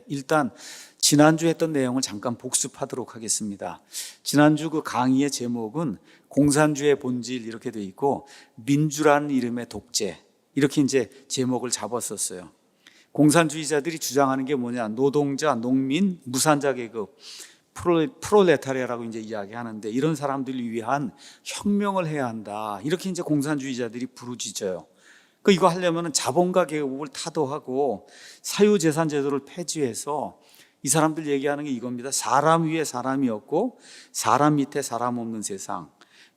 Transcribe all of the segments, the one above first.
일단 지난주 했던 내용을 잠깐 복습하도록 하겠습니다. 지난주 그 강의의 제목은 공산주의 본질 이렇게 돼 있고 민주라는 이름의 독재 이렇게 이제 제목을 잡았었어요. 공산주의자들이 주장하는 게 뭐냐? 노동자, 농민, 무산자 계급, 프롤레타리아라고 이제 이야기하는데 이런 사람들을 위한 혁명을 해야 한다. 이렇게 이제 공산주의자들이 부르짖어요. 이거 하려면 자본가 계급을 타도하고 사유재산 제도를 폐지해서 이 사람들 얘기하는 게 이겁니다. 사람 위에 사람이 없고 사람 밑에 사람 없는 세상,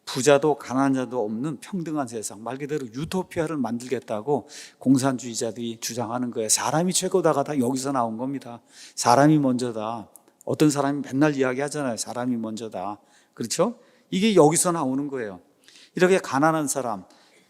부자도 가난자도 없는 평등한 세상, 말 그대로 유토피아를 만들겠다고 공산주의자들이 주장하는 거예요. 사람이 최고다가 다 여기서 나온 겁니다. 사람이 먼저다. 어떤 사람이 맨날 이야기하잖아요. 사람이 먼저다. 그렇죠? 이게 여기서 나오는 거예요. 이렇게 가난한 사람,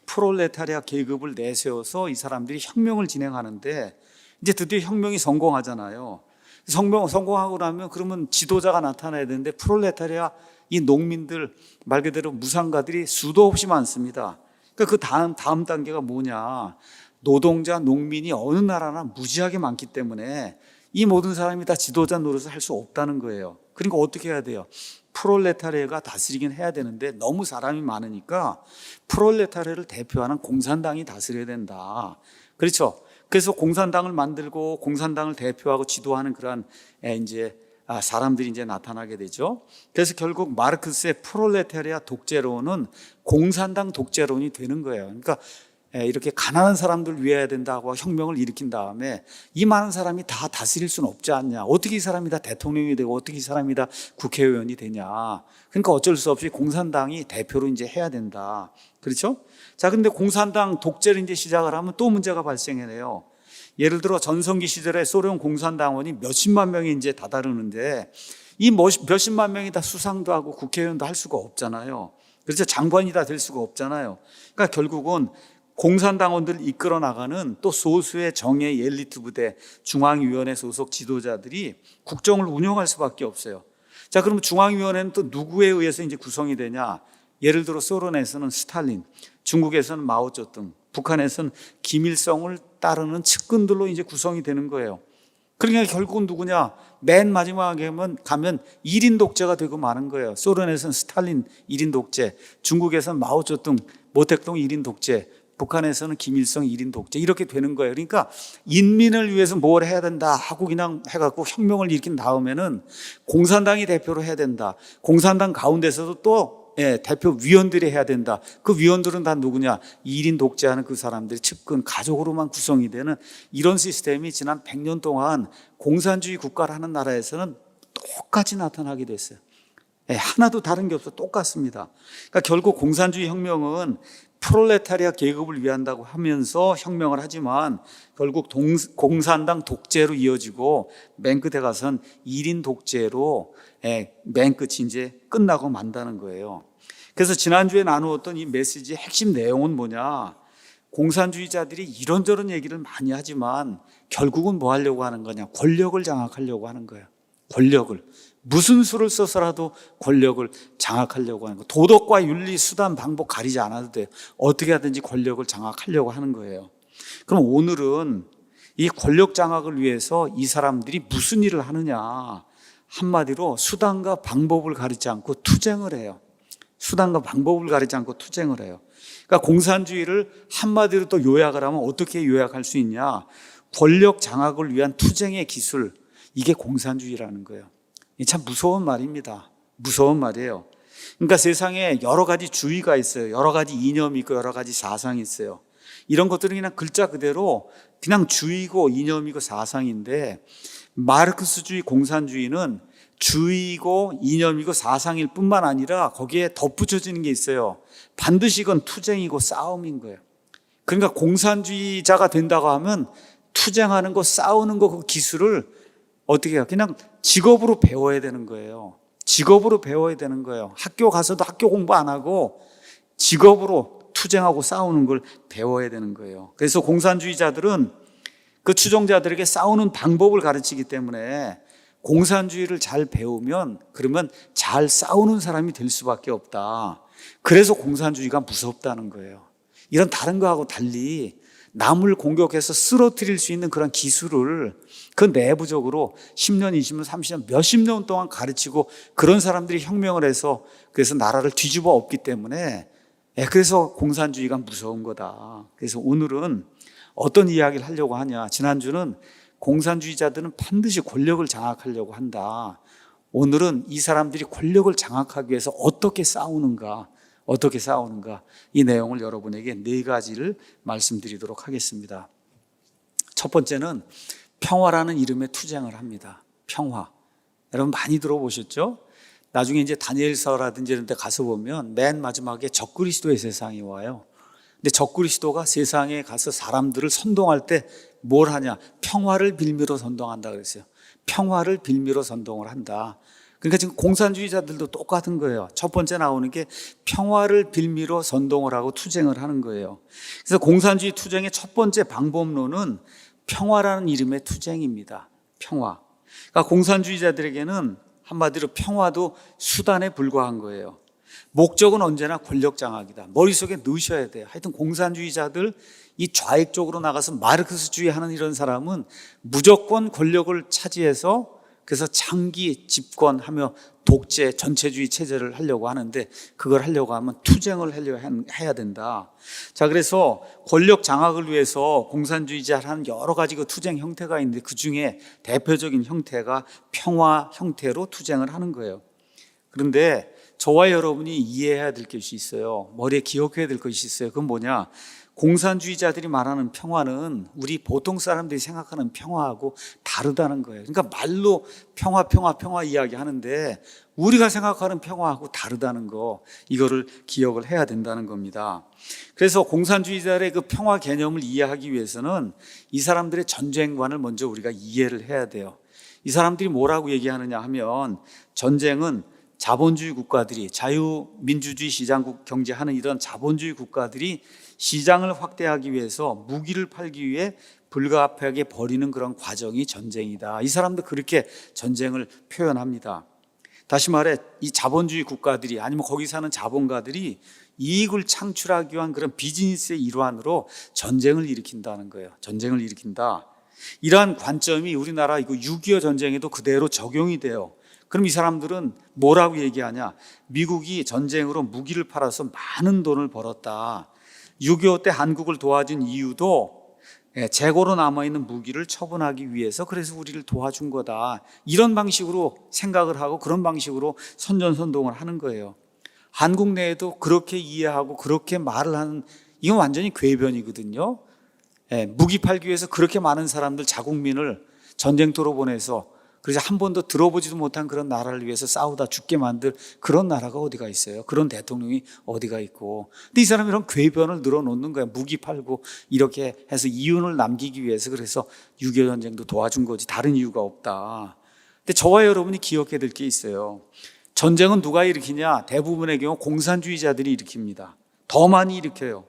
프롤레타리아 계급을 내세워서 이 사람들이 혁명을 진행하는데 이제 드디어 혁명이 성공하잖아요. 성공하고 나면 그러면 지도자가 나타나야 되는데 프롤레타리아 이 농민들 말 그대로 무상가들이 수도 없이 많습니다. 그러니까 그 다음 단계가 뭐냐? 노동자, 농민이 어느 나라나 무지하게 많기 때문에 이 모든 사람이 다 지도자 노릇을 할 수 없다는 거예요. 그러니까 어떻게 해야 돼요? 프롤레타리아가 다스리긴 해야 되는데 너무 사람이 많으니까 프롤레타리아를 대표하는 공산당이 다스려야 된다. 그렇죠? 그래서 공산당을 만들고 공산당을 대표하고 지도하는 그러한 이제 사람들이 이제 나타나게 되죠. 그래서 결국 마르크스의 프롤레타리아 독재론은 공산당 독재론이 되는 거예요. 그러니까 이렇게 가난한 사람들 위해야 된다고 혁명을 일으킨 다음에 이 많은 사람이 다 다스릴 수는 없지 않냐. 어떻게 이 사람이 다 대통령이 되고 어떻게 이 사람이 다 국회의원이 되냐. 그러니까 어쩔 수 없이 공산당이 대표로 이제 해야 된다. 그렇죠? 자, 근데 공산당 독재를 이제 시작을 하면 또 문제가 발생해요. 예를 들어 전성기 시절에 소련 공산당원이 몇십만 명이 이제 다다르는데 이 몇십만 명이 다 수상도 하고 국회의원도 할 수가 없잖아요. 그렇죠? 장관이 다 될 수가 없잖아요. 그러니까 결국은 공산당원들을 이끌어 나가는 또 소수의 정예 엘리트 부대, 중앙위원회 소속 지도자들이 국정을 운영할 수밖에 없어요. 자, 그럼 중앙위원회는 또 누구에 의해서 이제 구성이 되냐? 예를 들어 소련에서는 스탈린, 중국에서는 마오쩌둥, 북한에서는 김일성을 따르는 측근들로 이제 구성이 되는 거예요. 그러니까 결국은 누구냐? 맨 마지막에 가면 1인 독재가 되고 마는 거예요. 소련에서는 스탈린 1인 독재, 중국에서는 마오쩌둥, 모택동 1인 독재, 북한에서는 김일성 1인 독재 이렇게 되는 거예요. 그러니까 인민을 위해서 뭘 해야 된다 하고 그냥 해갖고 혁명을 일으킨 다음에는 공산당이 대표로 해야 된다. 공산당 가운데서도 또 대표 위원들이 해야 된다. 그 위원들은 다 누구냐? 1인 독재하는 그 사람들이 측근, 가족으로만 구성이 되는 이런 시스템이 지난 100년 동안 공산주의 국가라는 나라에서는 똑같이 나타나게 됐어요. 하나도 다른 게 없어. 똑같습니다. 그러니까 결국 공산주의 혁명은 프롤레타리아 계급을 위한다고 하면서 혁명을 하지만 결국 공산당 독재로 이어지고 맨 끝에 가선 1인 독재로 맨 끝이 이제 끝나고 만다는 거예요. 그래서 지난주에 나누었던 이 메시지의 핵심 내용은 뭐냐? 공산주의자들이 이런저런 얘기를 많이 하지만 결국은 뭐 하려고 하는 거냐? 권력을 장악하려고 하는 거예요. 권력을. 무슨 수를 써서라도 권력을 장악하려고 하는 거예요. 도덕과 윤리, 수단, 방법 가리지 않아도 돼요. 어떻게 하든지 권력을 장악하려고 하는 거예요. 그럼 오늘은 이 권력 장악을 위해서 이 사람들이 무슨 일을 하느냐? 한마디로 수단과 방법을 가리지 않고 투쟁을 해요. 수단과 방법을 가리지 않고 투쟁을 해요. 그러니까 공산주의를 한마디로 또 요약을 하면 어떻게 요약할 수 있냐? 권력 장악을 위한 투쟁의 기술, 이게 공산주의라는 거예요. 참 무서운 말입니다. 무서운 말이에요. 그러니까 세상에 여러 가지 주의가 있어요. 여러 가지 이념이 있고 여러 가지 사상이 있어요. 이런 것들은 그냥 글자 그대로 그냥 주의고 이념이고 사상인데 마르크스주의 공산주의는 주의고 이념이고 사상일 뿐만 아니라 거기에 덧붙여지는 게 있어요. 반드시 이건 투쟁이고 싸움인 거예요. 그러니까 공산주의자가 된다고 하면 투쟁하는 거, 싸우는 거, 그 기술을 어떻게 해요? 그냥 직업으로 배워야 되는 거예요. 직업으로 배워야 되는 거예요. 학교 가서도 학교 공부 안 하고 직업으로 투쟁하고 싸우는 걸 배워야 되는 거예요. 그래서 공산주의자들은 그 추종자들에게 싸우는 방법을 가르치기 때문에 공산주의를 잘 배우면 그러면 잘 싸우는 사람이 될 수밖에 없다. 그래서 공산주의가 무섭다는 거예요. 이런 다른 거하고 달리 남을 공격해서 쓰러뜨릴 수 있는 그런 기술을 그 내부적으로 10년, 20년, 30년, 몇십 년 동안 가르치고 그런 사람들이 혁명을 해서 그래서 나라를 뒤집어 엎기 때문에 그래서 공산주의가 무서운 거다. 그래서 오늘은 어떤 이야기를 하려고 하냐. 지난주는 공산주의자들은 반드시 권력을 장악하려고 한다. 오늘은 이 사람들이 권력을 장악하기 위해서 어떻게 싸우는가 이 내용을 여러분에게 4가지를 말씀드리도록 하겠습니다. 첫 번째는 평화라는 이름의 투쟁을 합니다. 평화. 여러분 많이 들어보셨죠? 나중에 이제 다니엘서라든지 이런 데 가서 보면 맨 마지막에 적그리스도의 세상이 와요. 근데 적그리스도가 세상에 가서 사람들을 선동할 때 뭘 하냐? 평화를 빌미로 선동한다 그랬어요. 평화를 빌미로 선동을 한다. 그러니까 지금 공산주의자들도 똑같은 거예요. 첫 번째 나오는 게 평화를 빌미로 선동을 하고 투쟁을 하는 거예요. 그래서 공산주의 투쟁의 첫 번째 방법론은 평화라는 이름의 투쟁입니다. 평화. 그러니까 공산주의자들에게는 한마디로 평화도 수단에 불과한 거예요. 목적은 언제나 권력 장악이다. 머릿속에 넣으셔야 돼요. 하여튼 공산주의자들, 이 좌익 쪽으로 나가서 마르크스주의 하는 이런 사람은 무조건 권력을 차지해서 그래서 장기 집권하며 독재, 전체주의 체제를 하려고 하는데 그걸 하려고 하면 투쟁을 해야 된다. 자, 그래서 권력 장악을 위해서 공산주의자를 하는 여러 가지 그 투쟁 형태가 있는데 그 중에 대표적인 형태가 평화 형태로 투쟁을 하는 거예요. 그런데 저와 여러분이 이해해야 될 것이 있어요. 머리에 기억해야 될 것이 있어요. 그건 뭐냐? 공산주의자들이 말하는 평화는 우리 보통 사람들이 생각하는 평화하고 다르다는 거예요. 그러니까 말로 평화 이야기하는데 우리가 생각하는 평화하고 다르다는 거, 이거를 기억을 해야 된다는 겁니다. 그래서 공산주의자들의 그 평화 개념을 이해하기 위해서는 이 사람들의 전쟁관을 먼저 우리가 이해를 해야 돼요. 이 사람들이 뭐라고 얘기하느냐 하면 전쟁은 자본주의 국가들이 자유민주주의 시장국 경제하는 이런 자본주의 국가들이 시장을 확대하기 위해서 무기를 팔기 위해 불가피하게 벌이는 그런 과정이 전쟁이다. 이 사람도 그렇게 전쟁을 표현합니다. 다시 말해 이 자본주의 국가들이 아니면 거기 사는 자본가들이 이익을 창출하기 위한 그런 비즈니스의 일환으로 전쟁을 일으킨다는 거예요. 전쟁을 일으킨다. 이러한 관점이 우리나라 이거 6.25 전쟁에도 그대로 적용이 돼요. 그럼 이 사람들은 뭐라고 얘기하냐? 미국이 전쟁으로 무기를 팔아서 많은 돈을 벌었다. 6.25 때 한국을 도와준 이유도 재고로 남아있는 무기를 처분하기 위해서 그래서 우리를 도와준 거다. 이런 방식으로 생각을 하고 그런 방식으로 선전선동을 하는 거예요. 한국 내에도 그렇게 이해하고 그렇게 말을 하는, 이건 완전히 궤변이거든요. 무기 팔기 위해서 그렇게 많은 사람들, 자국민을 전쟁터로 보내서 그래서 한 번도 들어보지도 못한 그런 나라를 위해서 싸우다 죽게 만들 그런 나라가 어디가 있어요? 그런 대통령이 어디가 있고. 근데 이 사람이 이런 궤변을 늘어놓는 거야. 무기 팔고 이렇게 해서 이윤을 남기기 위해서 그래서 6.25 전쟁도 도와준 거지 다른 이유가 없다. 근데 저와 여러분이 기억해야 될 게 있어요. 전쟁은 누가 일으키냐? 대부분의 경우 공산주의자들이 일으킵니다. 더 많이 일으켜요.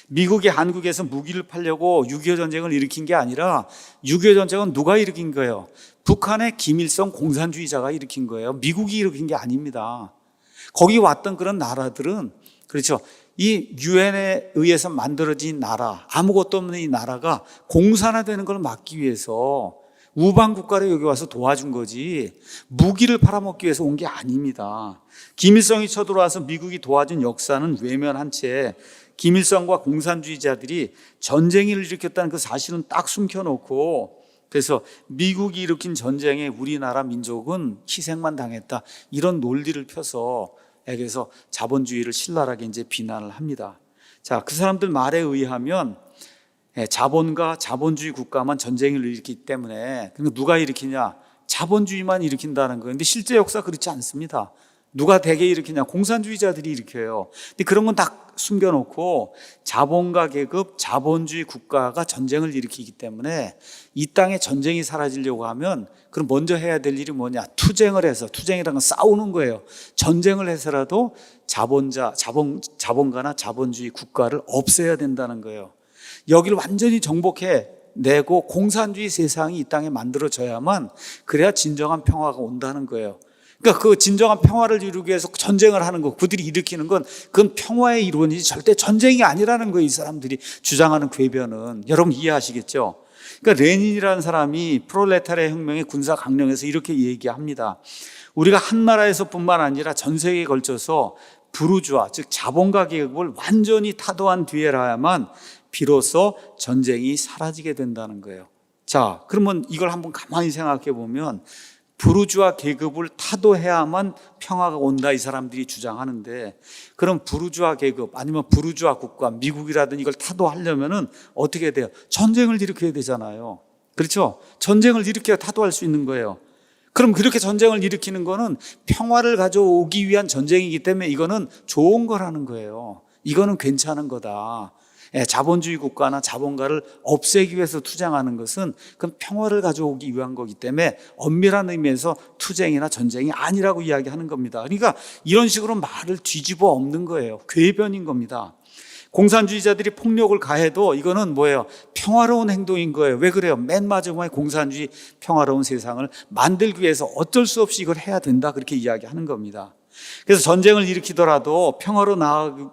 미국이 한국에서 무기를 팔려고 6.25 전쟁을 일으킨 게 아니라 6.25 전쟁은 누가 일으킨 거예요? 북한의 김일성 공산주의자가 일으킨 거예요. 미국이 일으킨 게 아닙니다. 거기 왔던 그런 나라들은, 그렇죠, 이 유엔에 의해서 만들어진 나라, 아무것도 없는 이 나라가 공산화되는 걸 막기 위해서 우방 국가를 여기 와서 도와준 거지 무기를 팔아먹기 위해서 온 게 아닙니다. 김일성이 쳐들어와서 미국이 도와준 역사는 외면한 채 김일성과 공산주의자들이 전쟁을 일으켰다는 그 사실은 딱 숨겨놓고, 그래서 미국이 일으킨 전쟁에 우리나라 민족은 희생만 당했다, 이런 논리를 펴서 그래서 자본주의를 신랄하게 이제 비난을 합니다. 자, 그 사람들 말에 의하면 자본가, 자본주의 국가만 전쟁을 일으키기 때문에, 그러니까 누가 일으키냐? 자본주의만 일으킨다는 거예요. 근데 실제 역사 그렇지 않습니다. 누가 대개 일으키냐? 공산주의자들이 일으켜요. 근데 그런 건 다 숨겨놓고 자본가 계급, 자본주의 국가가 전쟁을 일으키기 때문에 이 땅에 전쟁이 사라지려고 하면 그럼 먼저 해야 될 일이 뭐냐? 투쟁을 해서, 투쟁이라는 건 싸우는 거예요. 전쟁을 해서라도 자본가나 자본주의 국가를 없애야 된다는 거예요. 여기를 완전히 정복해 내고 공산주의 세상이 이 땅에 만들어져야만, 그래야 진정한 평화가 온다는 거예요. 그러니까 그 진정한 평화를 이루기 위해서 전쟁을 하는 거, 그들이 일으키는 건 그건 평화의 이론이지 절대 전쟁이 아니라는 거예요. 이 사람들이 주장하는 궤변은. 여러분 이해하시겠죠? 그러니까 레닌이라는 사람이 프롤레타리아 혁명의 군사 강령에서 이렇게 얘기합니다. 우리가 한 나라에서뿐만 아니라 전 세계에 걸쳐서 부르주아, 즉 자본가 계급을 완전히 타도한 뒤에라야만 비로소 전쟁이 사라지게 된다는 거예요. 자, 그러면 이걸 한번 가만히 생각해 보면 부르주아 계급을 타도해야만 평화가 온다 이 사람들이 주장하는데, 그럼 부르주아 계급 아니면 부르주아 국가, 미국이라든 이걸 타도하려면은 어떻게 돼요? 전쟁을 일으켜야 되잖아요. 그렇죠? 전쟁을 일으켜야 타도할 수 있는 거예요. 그럼 그렇게 전쟁을 일으키는 거는 평화를 가져오기 위한 전쟁이기 때문에 이거는 좋은 거라는 거예요. 이거는 괜찮은 거다. 자본주의 국가나 자본가를 없애기 위해서 투쟁하는 것은 그건 평화를 가져오기 위한 거기 때문에 엄밀한 의미에서 투쟁이나 전쟁이 아니라고 이야기하는 겁니다. 그러니까 이런 식으로 말을 뒤집어 엎는 거예요. 궤변인 겁니다. 공산주의자들이 폭력을 가해도 이거는 뭐예요? 평화로운 행동인 거예요. 왜 그래요? 맨 마지막에 공산주의 평화로운 세상을 만들기 위해서 어쩔 수 없이 이걸 해야 된다, 그렇게 이야기하는 겁니다. 그래서 전쟁을 일으키더라도 평화로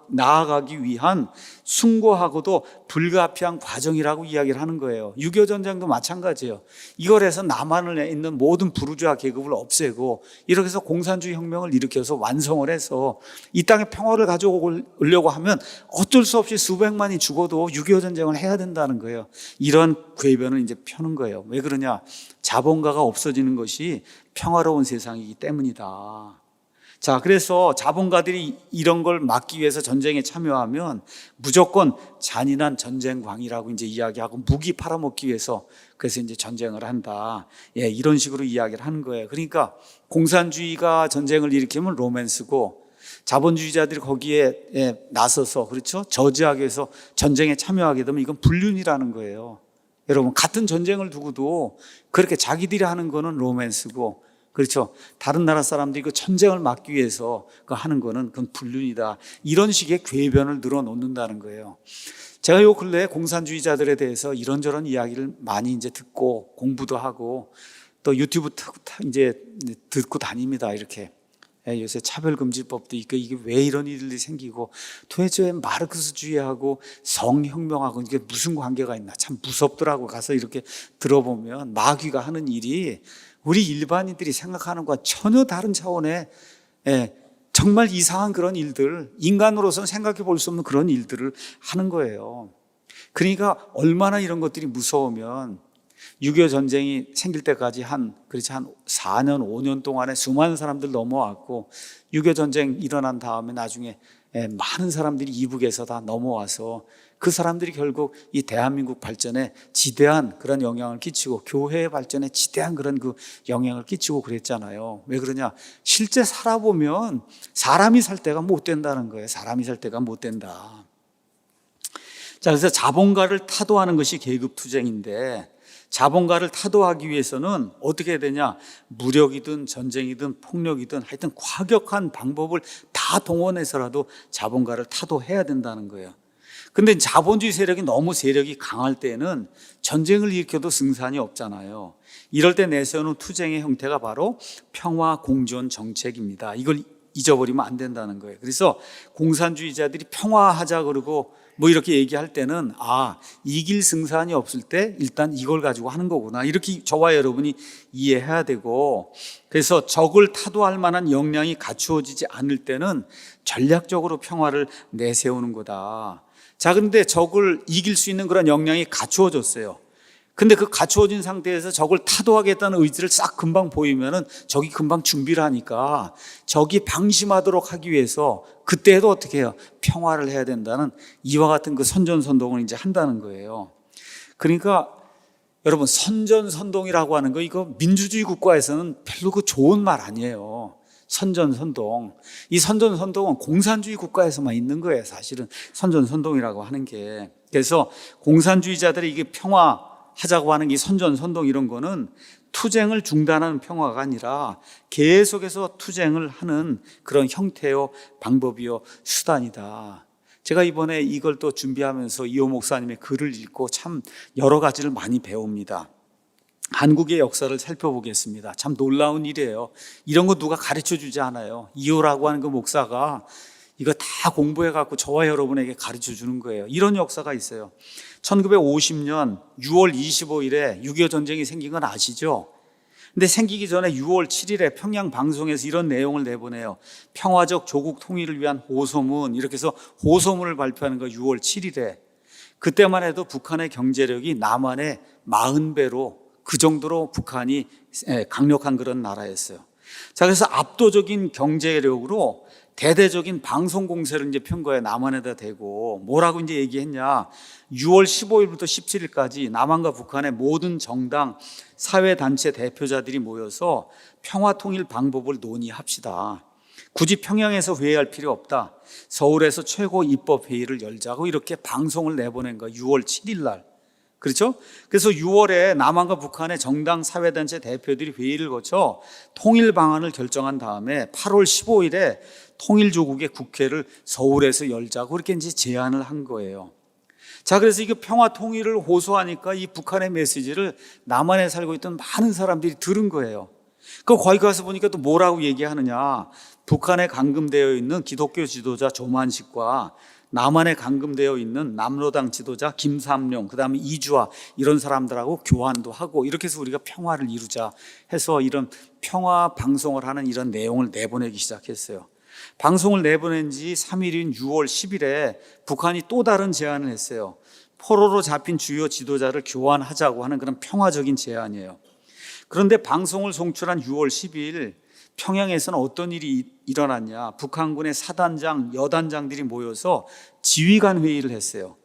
나아가기 위한 숭고하고도 불가피한 과정이라고 이야기를 하는 거예요. 6.25 전쟁도 마찬가지예요. 이걸 해서 남한에 있는 모든 부르주아 계급을 없애고 이렇게 해서 공산주의 혁명을 일으켜서 완성을 해서 이 땅에 평화를 가져오려고 하면 어쩔 수 없이 수백만이 죽어도 6.25 전쟁을 해야 된다는 거예요. 이런 궤변을 이제 펴는 거예요. 왜 그러냐? 자본가가 없어지는 것이 평화로운 세상이기 때문이다. 자, 그래서 자본가들이 이런 걸 막기 위해서 전쟁에 참여하면 무조건 잔인한 전쟁광이라고 이제 이야기하고 무기 팔아먹기 위해서 그래서 이제 전쟁을 한다. 이런 식으로 이야기를 하는 거예요. 그러니까 공산주의가 전쟁을 일으키면 로맨스고 자본주의자들이 거기에 나서서 그렇죠? 저지하기 위해서 전쟁에 참여하게 되면 이건 불륜이라는 거예요. 여러분 같은 전쟁을 두고도 그렇게 자기들이 하는 거는 로맨스고 그렇죠. 다른 나라 사람들이 그 전쟁을 막기 위해서 그 하는 거는 그건 불륜이다. 이런 식의 궤변을 늘어놓는다는 거예요. 제가 요 근래에 공산주의자들에 대해서 이런저런 이야기를 많이 이제 듣고 공부도 하고 또 유튜브 이제 듣고 다닙니다. 이렇게. 요새 차별금지법도 있고 이게 왜 이런 일들이 생기고 도대체 왜 마르크스주의하고 성혁명하고 이게 무슨 관계가 있나 참 무섭더라고. 가서 이렇게 들어보면 마귀가 하는 일이 우리 일반인들이 생각하는 것과 전혀 다른 차원의 정말 이상한 그런 일들, 인간으로서는 생각해 볼 수 없는 그런 일들을 하는 거예요. 그러니까 얼마나 이런 것들이 무서우면 6.25 전쟁이 생길 때까지 그렇지 한 4년, 5년 동안에 수많은 사람들 넘어왔고 6.25 전쟁 일어난 다음에 나중에 많은 사람들이 이북에서 다 넘어와서 그 사람들이 결국 이 대한민국 발전에 지대한 그런 영향을 끼치고 교회의 발전에 지대한 그런 그 영향을 끼치고 그랬잖아요. 왜 그러냐? 실제 살아보면 사람이 살 때가 못 된다는 거예요. 사람이 살 때가 못 된다. 자, 그래서 자본가를 타도하는 것이 계급투쟁인데 자본가를 타도하기 위해서는 어떻게 해야 되냐? 무력이든 전쟁이든 폭력이든 하여튼 과격한 방법을 다 동원해서라도 자본가를 타도해야 된다는 거예요. 근데 자본주의 세력이 너무 세력이 강할 때는 전쟁을 일으켜도 승산이 없잖아요. 이럴 때 내세우는 투쟁의 형태가 바로 평화 공존 정책입니다. 이걸 잊어버리면 안 된다는 거예요. 그래서 공산주의자들이 평화하자 그러고 뭐 이렇게 얘기할 때는 이길 승산이 없을 때 일단 이걸 가지고 하는 거구나. 이렇게 저와 여러분이 이해해야 되고, 그래서 적을 타도할 만한 역량이 갖추어지지 않을 때는 전략적으로 평화를 내세우는 거다. 자, 그런데 적을 이길 수 있는 그런 역량이 갖추어졌어요. 근데 그 갖추어진 상태에서 적을 타도하겠다는 의지를 싹 금방 보이면은 적이 금방 준비를 하니까 적이 방심하도록 하기 위해서 그때도 어떻게 해요? 평화를 해야 된다는 이와 같은 그 선전선동을 이제 한다는 거예요. 그러니까 여러분 선전선동이라고 하는 거 이거 민주주의 국가에서는 별로 그 좋은 말 아니에요. 선전선동. 이 선전선동은 공산주의 국가에서만 있는 거예요. 사실은 선전선동이라고 하는 게. 그래서 공산주의자들이 이게 평화하자고 하는 이 선전선동 이런 거는 투쟁을 중단하는 평화가 아니라 계속해서 투쟁을 하는 그런 형태요, 방법이요, 수단이다. 제가 이번에 이걸 또 준비하면서 이호 목사님의 글을 읽고 참 여러 가지를 많이 배웁니다. 한국의 역사를 살펴보겠습니다. 참 놀라운 일이에요. 이런 거 누가 가르쳐 주지 않아요. 이호라고 하는 그 목사가 이거 다 공부해 갖고 저와 여러분에게 가르쳐 주는 거예요. 이런 역사가 있어요. 1950년 6월 25일에 6.25 전쟁이 생긴 건 아시죠? 근데 생기기 전에 6월 7일에 평양 방송에서 이런 내용을 내보내요. 평화적 조국 통일을 위한 호소문, 이렇게 해서 호소문을 발표하는 거 6월 7일에. 그때만 해도 북한의 경제력이 남한의 40배로, 그 정도로 북한이 강력한 그런 나라였어요. 자, 그래서 압도적인 경제력으로 대대적인 방송 공세를 이제 편 거예요. 남한에다 대고. 뭐라고 이제 얘기했냐. 6월 15일부터 17일까지 남한과 북한의 모든 정당, 사회단체 대표자들이 모여서 평화 통일 방법을 논의합시다. 굳이 평양에서 회의할 필요 없다. 서울에서 최고 입법회의를 열자고 이렇게 방송을 내보낸 거예요. 6월 7일 날. 그렇죠? 그래서 6월에 남한과 북한의 정당 사회단체 대표들이 회의를 거쳐 통일 방안을 결정한 다음에 8월 15일에 통일조국의 국회를 서울에서 열자고 그렇게 이제 제안을 한 거예요. 자, 그래서 이거 평화 통일을 호소하니까 이 북한의 메시지를 남한에 살고 있던 많은 사람들이 들은 거예요. 거기 가서 보니까 또 뭐라고 얘기하느냐. 북한에 감금되어 있는 기독교 지도자 조만식과 남한에 감금되어 있는 남로당 지도자 김삼룡, 그 다음에 이주아, 이런 사람들하고 교환도 하고 이렇게 해서 우리가 평화를 이루자 해서 이런 평화 방송을 하는 이런 내용을 내보내기 시작했어요. 방송을 내보낸 지 3일인 6월 10일에 북한이 또 다른 제안을 했어요. 포로로 잡힌 주요 지도자를 교환하자고 하는 그런 평화적인 제안이에요. 그런데 방송을 송출한 6월 10일 평양에서는 어떤 일이 일어났냐. 북한군의 사단장, 여단장들이 모여서 지휘관 회의를 했어요.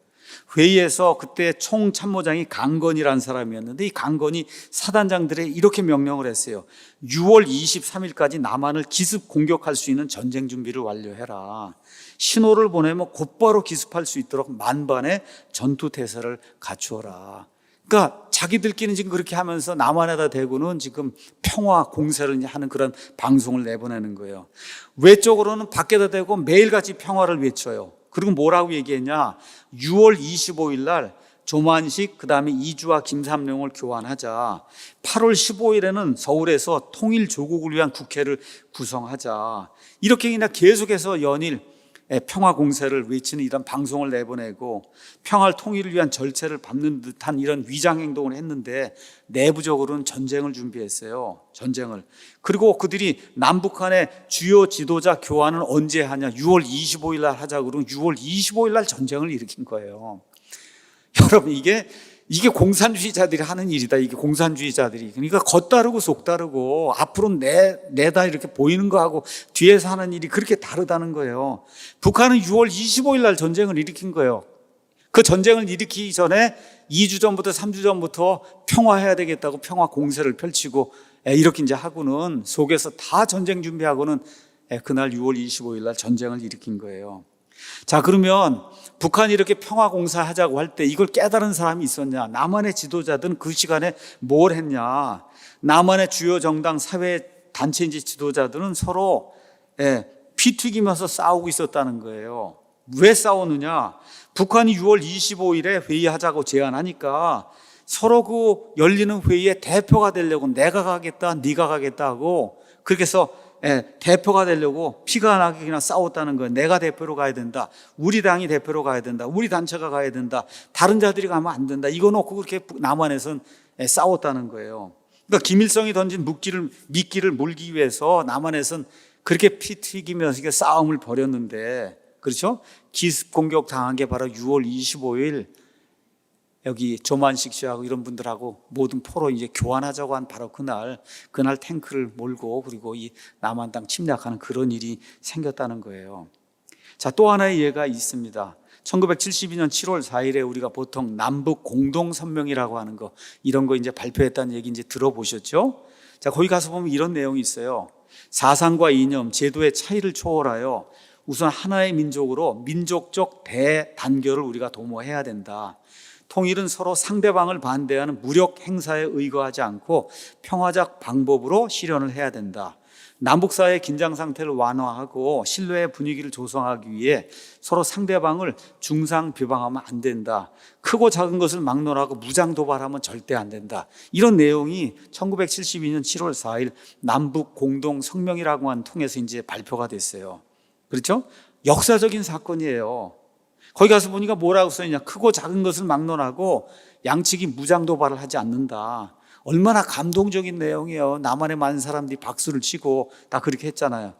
회의에서 그때 총참모장이 강건이라는 사람이었는데 이 강건이 사단장들에 이렇게 명령을 했어요. 6월 23일까지 남한을 기습 공격할 수 있는 전쟁 준비를 완료해라. 신호를 보내면 곧바로 기습할 수 있도록 만반의 전투태세를 갖추어라. 그러니까 자기들끼리는 지금 그렇게 하면서 남한에다 대고는 지금 평화 공세를 하는 그런 방송을 내보내는 거예요. 외적으로는 밖에다 대고 매일같이 평화를 외쳐요. 그리고 뭐라고 얘기했냐. 6월 25일 날 조만식, 그 다음에 이주와 김삼룡을 교환하자. 8월 15일에는 서울에서 통일조국을 위한 국회를 구성하자. 이렇게 그냥 계속해서 연일 평화 공세를 외치는 이런 방송을 내보내고 평화 통일을 위한 절차를 밟는 듯한 이런 위장 행동을 했는데 내부적으로는 전쟁을 준비했어요. 전쟁을. 그리고 그들이 남북한의 주요 지도자 교환은 언제 하냐. 6월 25일 날 하자고 그러면 6월 25일 날 전쟁을 일으킨 거예요. 여러분, 이게 공산주의자들이 하는 일이다. 이게 공산주의자들이. 그러니까 겉다르고 속다르고 앞으로 내다 이렇게 보이는 거하고 뒤에서 하는 일이 그렇게 다르다는 거예요. 북한은 6월 25일 날 전쟁을 일으킨 거예요. 그 전쟁을 일으키기 전에 2주 전부터 3주 전부터 평화해야 되겠다고 평화 공세를 펼치고 이렇게 이제 하고는 속에서 다 전쟁 준비하고는 그날 6월 25일 날 전쟁을 일으킨 거예요. 자, 그러면 북한이 이렇게 평화 공사하자고 할 때 이걸 깨달은 사람이 있었냐? 남한의 지도자들은 그 시간에 뭘 했냐? 남한의 주요 정당 사회 단체인지 지도자들은 서로 피 튀기면서 싸우고 있었다는 거예요. 왜 싸우느냐? 북한이 6월 25일에 회의하자고 제안하니까 서로 그 열리는 회의에 대표가 되려고 내가 가겠다, 네가 가겠다 하고 그렇게 해서 대표가 되려고 피가 나게 그냥 싸웠다는 거예요. 내가 대표로 가야 된다. 우리 당이 대표로 가야 된다. 우리 단체가 가야 된다. 다른 자들이 가면 안 된다. 이거 놓고 그렇게 남한에선 싸웠다는 거예요. 그러니까 김일성이 던진 미끼를 물기 위해서 남한에선 그렇게 피 튀기면서 싸움을 벌였는데, 그렇죠? 기습 공격 당한 게 바로 6월 25일 여기 조만식 씨하고 이런 분들하고 모든 포로 이제 교환하자고 한 바로 그날 탱크를 몰고 그리고 이 남한 땅 침략하는 그런 일이 생겼다는 거예요. 자, 또 하나의 예가 있습니다. 1972년 7월 4일에 우리가 보통 남북 공동선명이라고 하는 거, 이런 거 이제 발표했다는 얘기 이제 들어보셨죠? 자, 거기 가서 보면 이런 내용이 있어요. 사상과 이념, 제도의 차이를 초월하여 우선 하나의 민족으로 민족적 대단결을 우리가 도모해야 된다. 통일은 서로 상대방을 반대하는 무력 행사에 의거하지 않고 평화적 방법으로 실현을 해야 된다. 남북 사이의 긴장 상태를 완화하고 신뢰의 분위기를 조성하기 위해 서로 상대방을 중상 비방하면 안 된다. 크고 작은 것을 막론하고 무장 도발하면 절대 안 된다. 이런 내용이 1972년 7월 4일 남북 공동 성명이라고 통해서 이제 발표가 됐어요. 그렇죠? 역사적인 사건이에요. 거기 가서 보니까 뭐라고 써있냐? 크고 작은 것을 막론하고 양측이 무장 도발을 하지 않는다. 얼마나 감동적인 내용이에요. 남한의 많은 사람들이 박수를 치고 다 그렇게 했잖아요.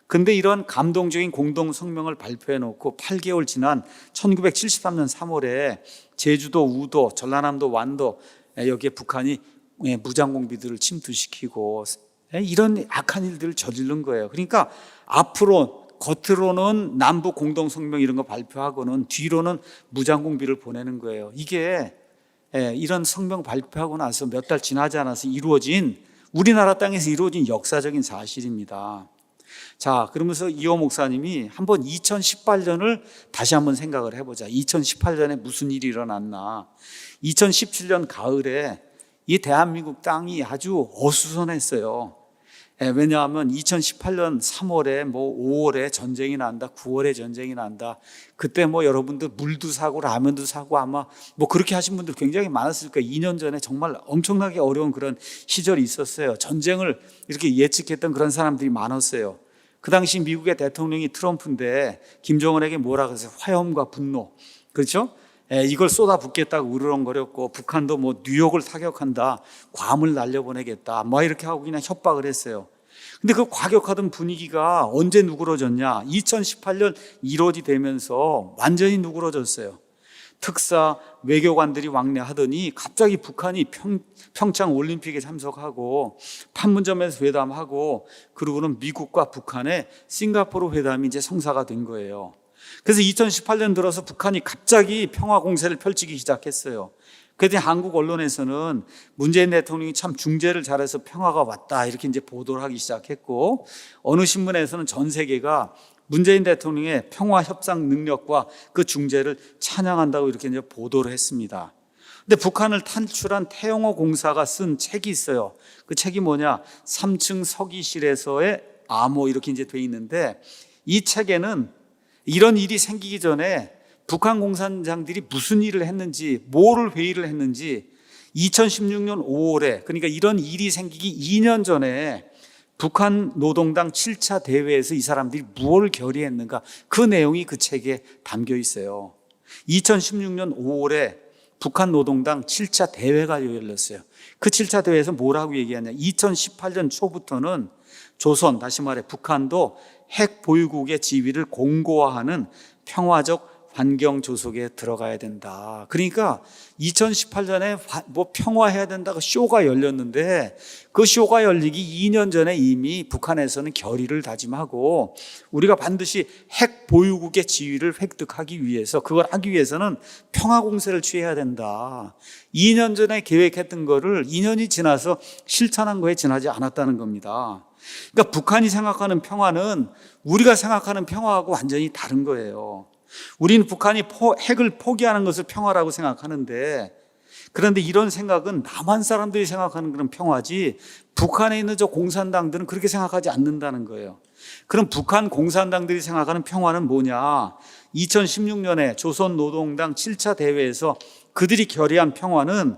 근데 이런 감동적인 공동 성명을 발표해 놓고 8개월 지난 1973년 3월에 제주도, 우도, 전라남도, 완도 여기에 북한이 무장 공비들을 침투시키고 이런 악한 일들을 저지른 거예요. 그러니까 앞으로 겉으로는 남북 공동 성명 이런 거 발표하고는 뒤로는 무장 공비를 보내는 거예요. 이게 이런 성명 발표하고 나서 몇 달 지나지 않아서 이루어진, 우리나라 땅에서 이루어진 역사적인 사실입니다. 자, 그러면서 이호 목사님이 한번 2018년을 다시 한번 생각을 해보자. 2018년에 무슨 일이 일어났나. 2017년 가을에 이 대한민국 땅이 아주 어수선했어요. 왜냐하면 2018년 3월에 5월에 전쟁이 난다, 9월에 전쟁이 난다. 그때 여러분들 물도 사고 라면도 사고 아마 그렇게 하신 분들 굉장히 많았을 거예요. 2년 전에 정말 엄청나게 어려운 그런 시절이 있었어요. 전쟁을 이렇게 예측했던 그런 사람들이 많았어요. 그 당시 미국의 대통령이 트럼프인데 김정은에게 뭐라 그랬어요? 화염과 분노. 그렇죠? 이걸 쏟아붓겠다고 으르렁거렸고, 북한도 뉴욕을 타격한다, 괌을 날려보내겠다, 이렇게 하고 그냥 협박을 했어요. 근데 그 과격하던 분위기가 언제 누그러졌냐? 2018년 1월이 되면서 완전히 누그러졌어요. 특사 외교관들이 왕래하더니 갑자기 북한이 평창 올림픽에 참석하고 판문점에서 회담하고, 그리고는 미국과 북한의 싱가포르 회담이 이제 성사가 된 거예요. 그래서 2018년 들어서 북한이 갑자기 평화 공세를 펼치기 시작했어요. 그랬더니 한국 언론에서는 문재인 대통령이 참 중재를 잘해서 평화가 왔다, 이렇게 이제 보도를 하기 시작했고, 어느 신문에서는 전 세계가 문재인 대통령의 평화 협상 능력과 그 중재를 찬양한다고 이렇게 이제 보도를 했습니다. 근데 북한을 탈출한 태영호 공사가 쓴 책이 있어요. 그 책이 뭐냐? 3층 서기실에서의 암호, 이렇게 이제 돼 있는데, 이 책에는 이런 일이 생기기 전에 북한 공산장들이 무슨 일을 했는지, 뭐를 회의를 했는지, 2016년 5월에, 그러니까 이런 일이 생기기 2년 전에 북한 노동당 7차 대회에서 이 사람들이 무엇을 결의했는가, 그 내용이 그 책에 담겨 있어요. 2016년 5월에 북한 노동당 7차 대회가 열렸어요. 그 7차 대회에서 뭐라고 얘기하냐? 2018년 초부터는 조선, 다시 말해 북한도 핵 보유국의 지위를 공고화하는 평화적 환경 조속에 들어가야 된다. 그러니까 2018년에 평화해야 된다고 쇼가 열렸는데, 그 쇼가 열리기 2년 전에 이미 북한에서는 결의를 다짐하고, 우리가 반드시 핵 보유국의 지위를 획득하기 위해서, 그걸 하기 위해서는 평화 공세를 취해야 된다. 2년 전에 계획했던 거를 2년이 지나서 실천한 거에 지나지 않았다는 겁니다. 그러니까 북한이 생각하는 평화는 우리가 생각하는 평화하고 완전히 다른 거예요. 우리는 북한이 핵을 포기하는 것을 평화라고 생각하는데, 그런데 이런 생각은 남한 사람들이 생각하는 그런 평화지, 북한에 있는 저 공산당들은 그렇게 생각하지 않는다는 거예요. 그럼 북한 공산당들이 생각하는 평화는 뭐냐? 2016년에 조선노동당 7차 대회에서 그들이 결의한 평화는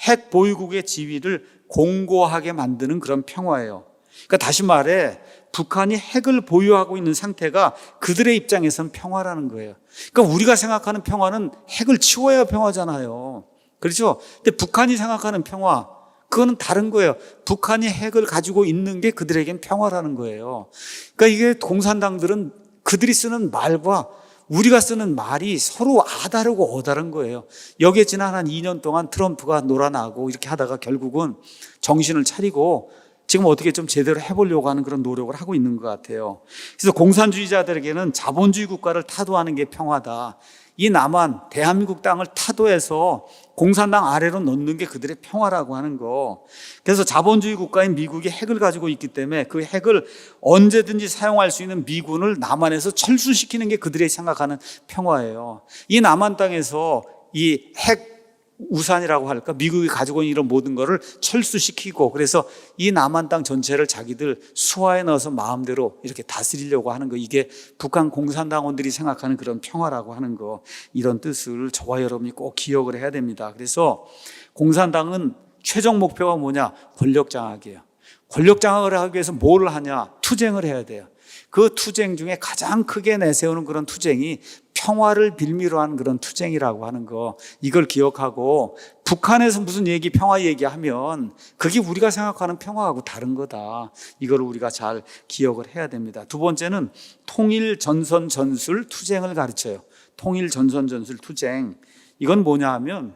핵 보유국의 지위를 공고하게 만드는 그런 평화예요. 그러니까 다시 말해 북한이 핵을 보유하고 있는 상태가 그들의 입장에서는 평화라는 거예요. 그러니까 우리가 생각하는 평화는 핵을 치워야 평화잖아요. 그렇죠? 근데 북한이 생각하는 평화, 그거는 다른 거예요. 북한이 핵을 가지고 있는 게 그들에겐 평화라는 거예요. 그러니까 이게 공산당들은 그들이 쓰는 말과 우리가 쓰는 말이 서로 아다르고 어다른 거예요. 여기에 지난 한 2년 동안 트럼프가 놀아나고 이렇게 하다가 결국은 정신을 차리고 지금 어떻게 좀 제대로 해보려고 하는 그런 노력을 하고 있는 것 같아요. 그래서 공산주의자들에게는 자본주의 국가를 타도하는 게 평화다. 이 남한, 대한민국 땅을 타도해서 공산당 아래로 넣는 게 그들의 평화라고 하는 거. 그래서 자본주의 국가인 미국이 핵을 가지고 있기 때문에 그 핵을 언제든지 사용할 수 있는 미군을 남한에서 철수시키는 게 그들이 생각하는 평화예요. 이 남한 땅에서 이 핵 우산이라고 할까? 미국이 가지고 있는 이런 모든 거를 철수시키고, 그래서 이 남한 땅 전체를 자기들 수하에 넣어서 마음대로 이렇게 다스리려고 하는 거, 이게 북한 공산당원들이 생각하는 그런 평화라고 하는 거, 이런 뜻을 저와 여러분이 꼭 기억을 해야 됩니다. 그래서 공산당은 최종 목표가 뭐냐? 권력 장악이에요. 권력 장악을 하기 위해서 뭘 하냐? 투쟁을 해야 돼요. 그 투쟁 중에 가장 크게 내세우는 그런 투쟁이 평화를 빌미로 한 그런 투쟁이라고 하는 거, 이걸 기억하고, 북한에서 무슨 평화 얘기하면 그게 우리가 생각하는 평화하고 다른 거다, 이걸 우리가 잘 기억을 해야 됩니다. 두 번째는 통일 전선 전술 투쟁을 가르쳐요. 통일 전선 전술 투쟁, 이건 뭐냐 하면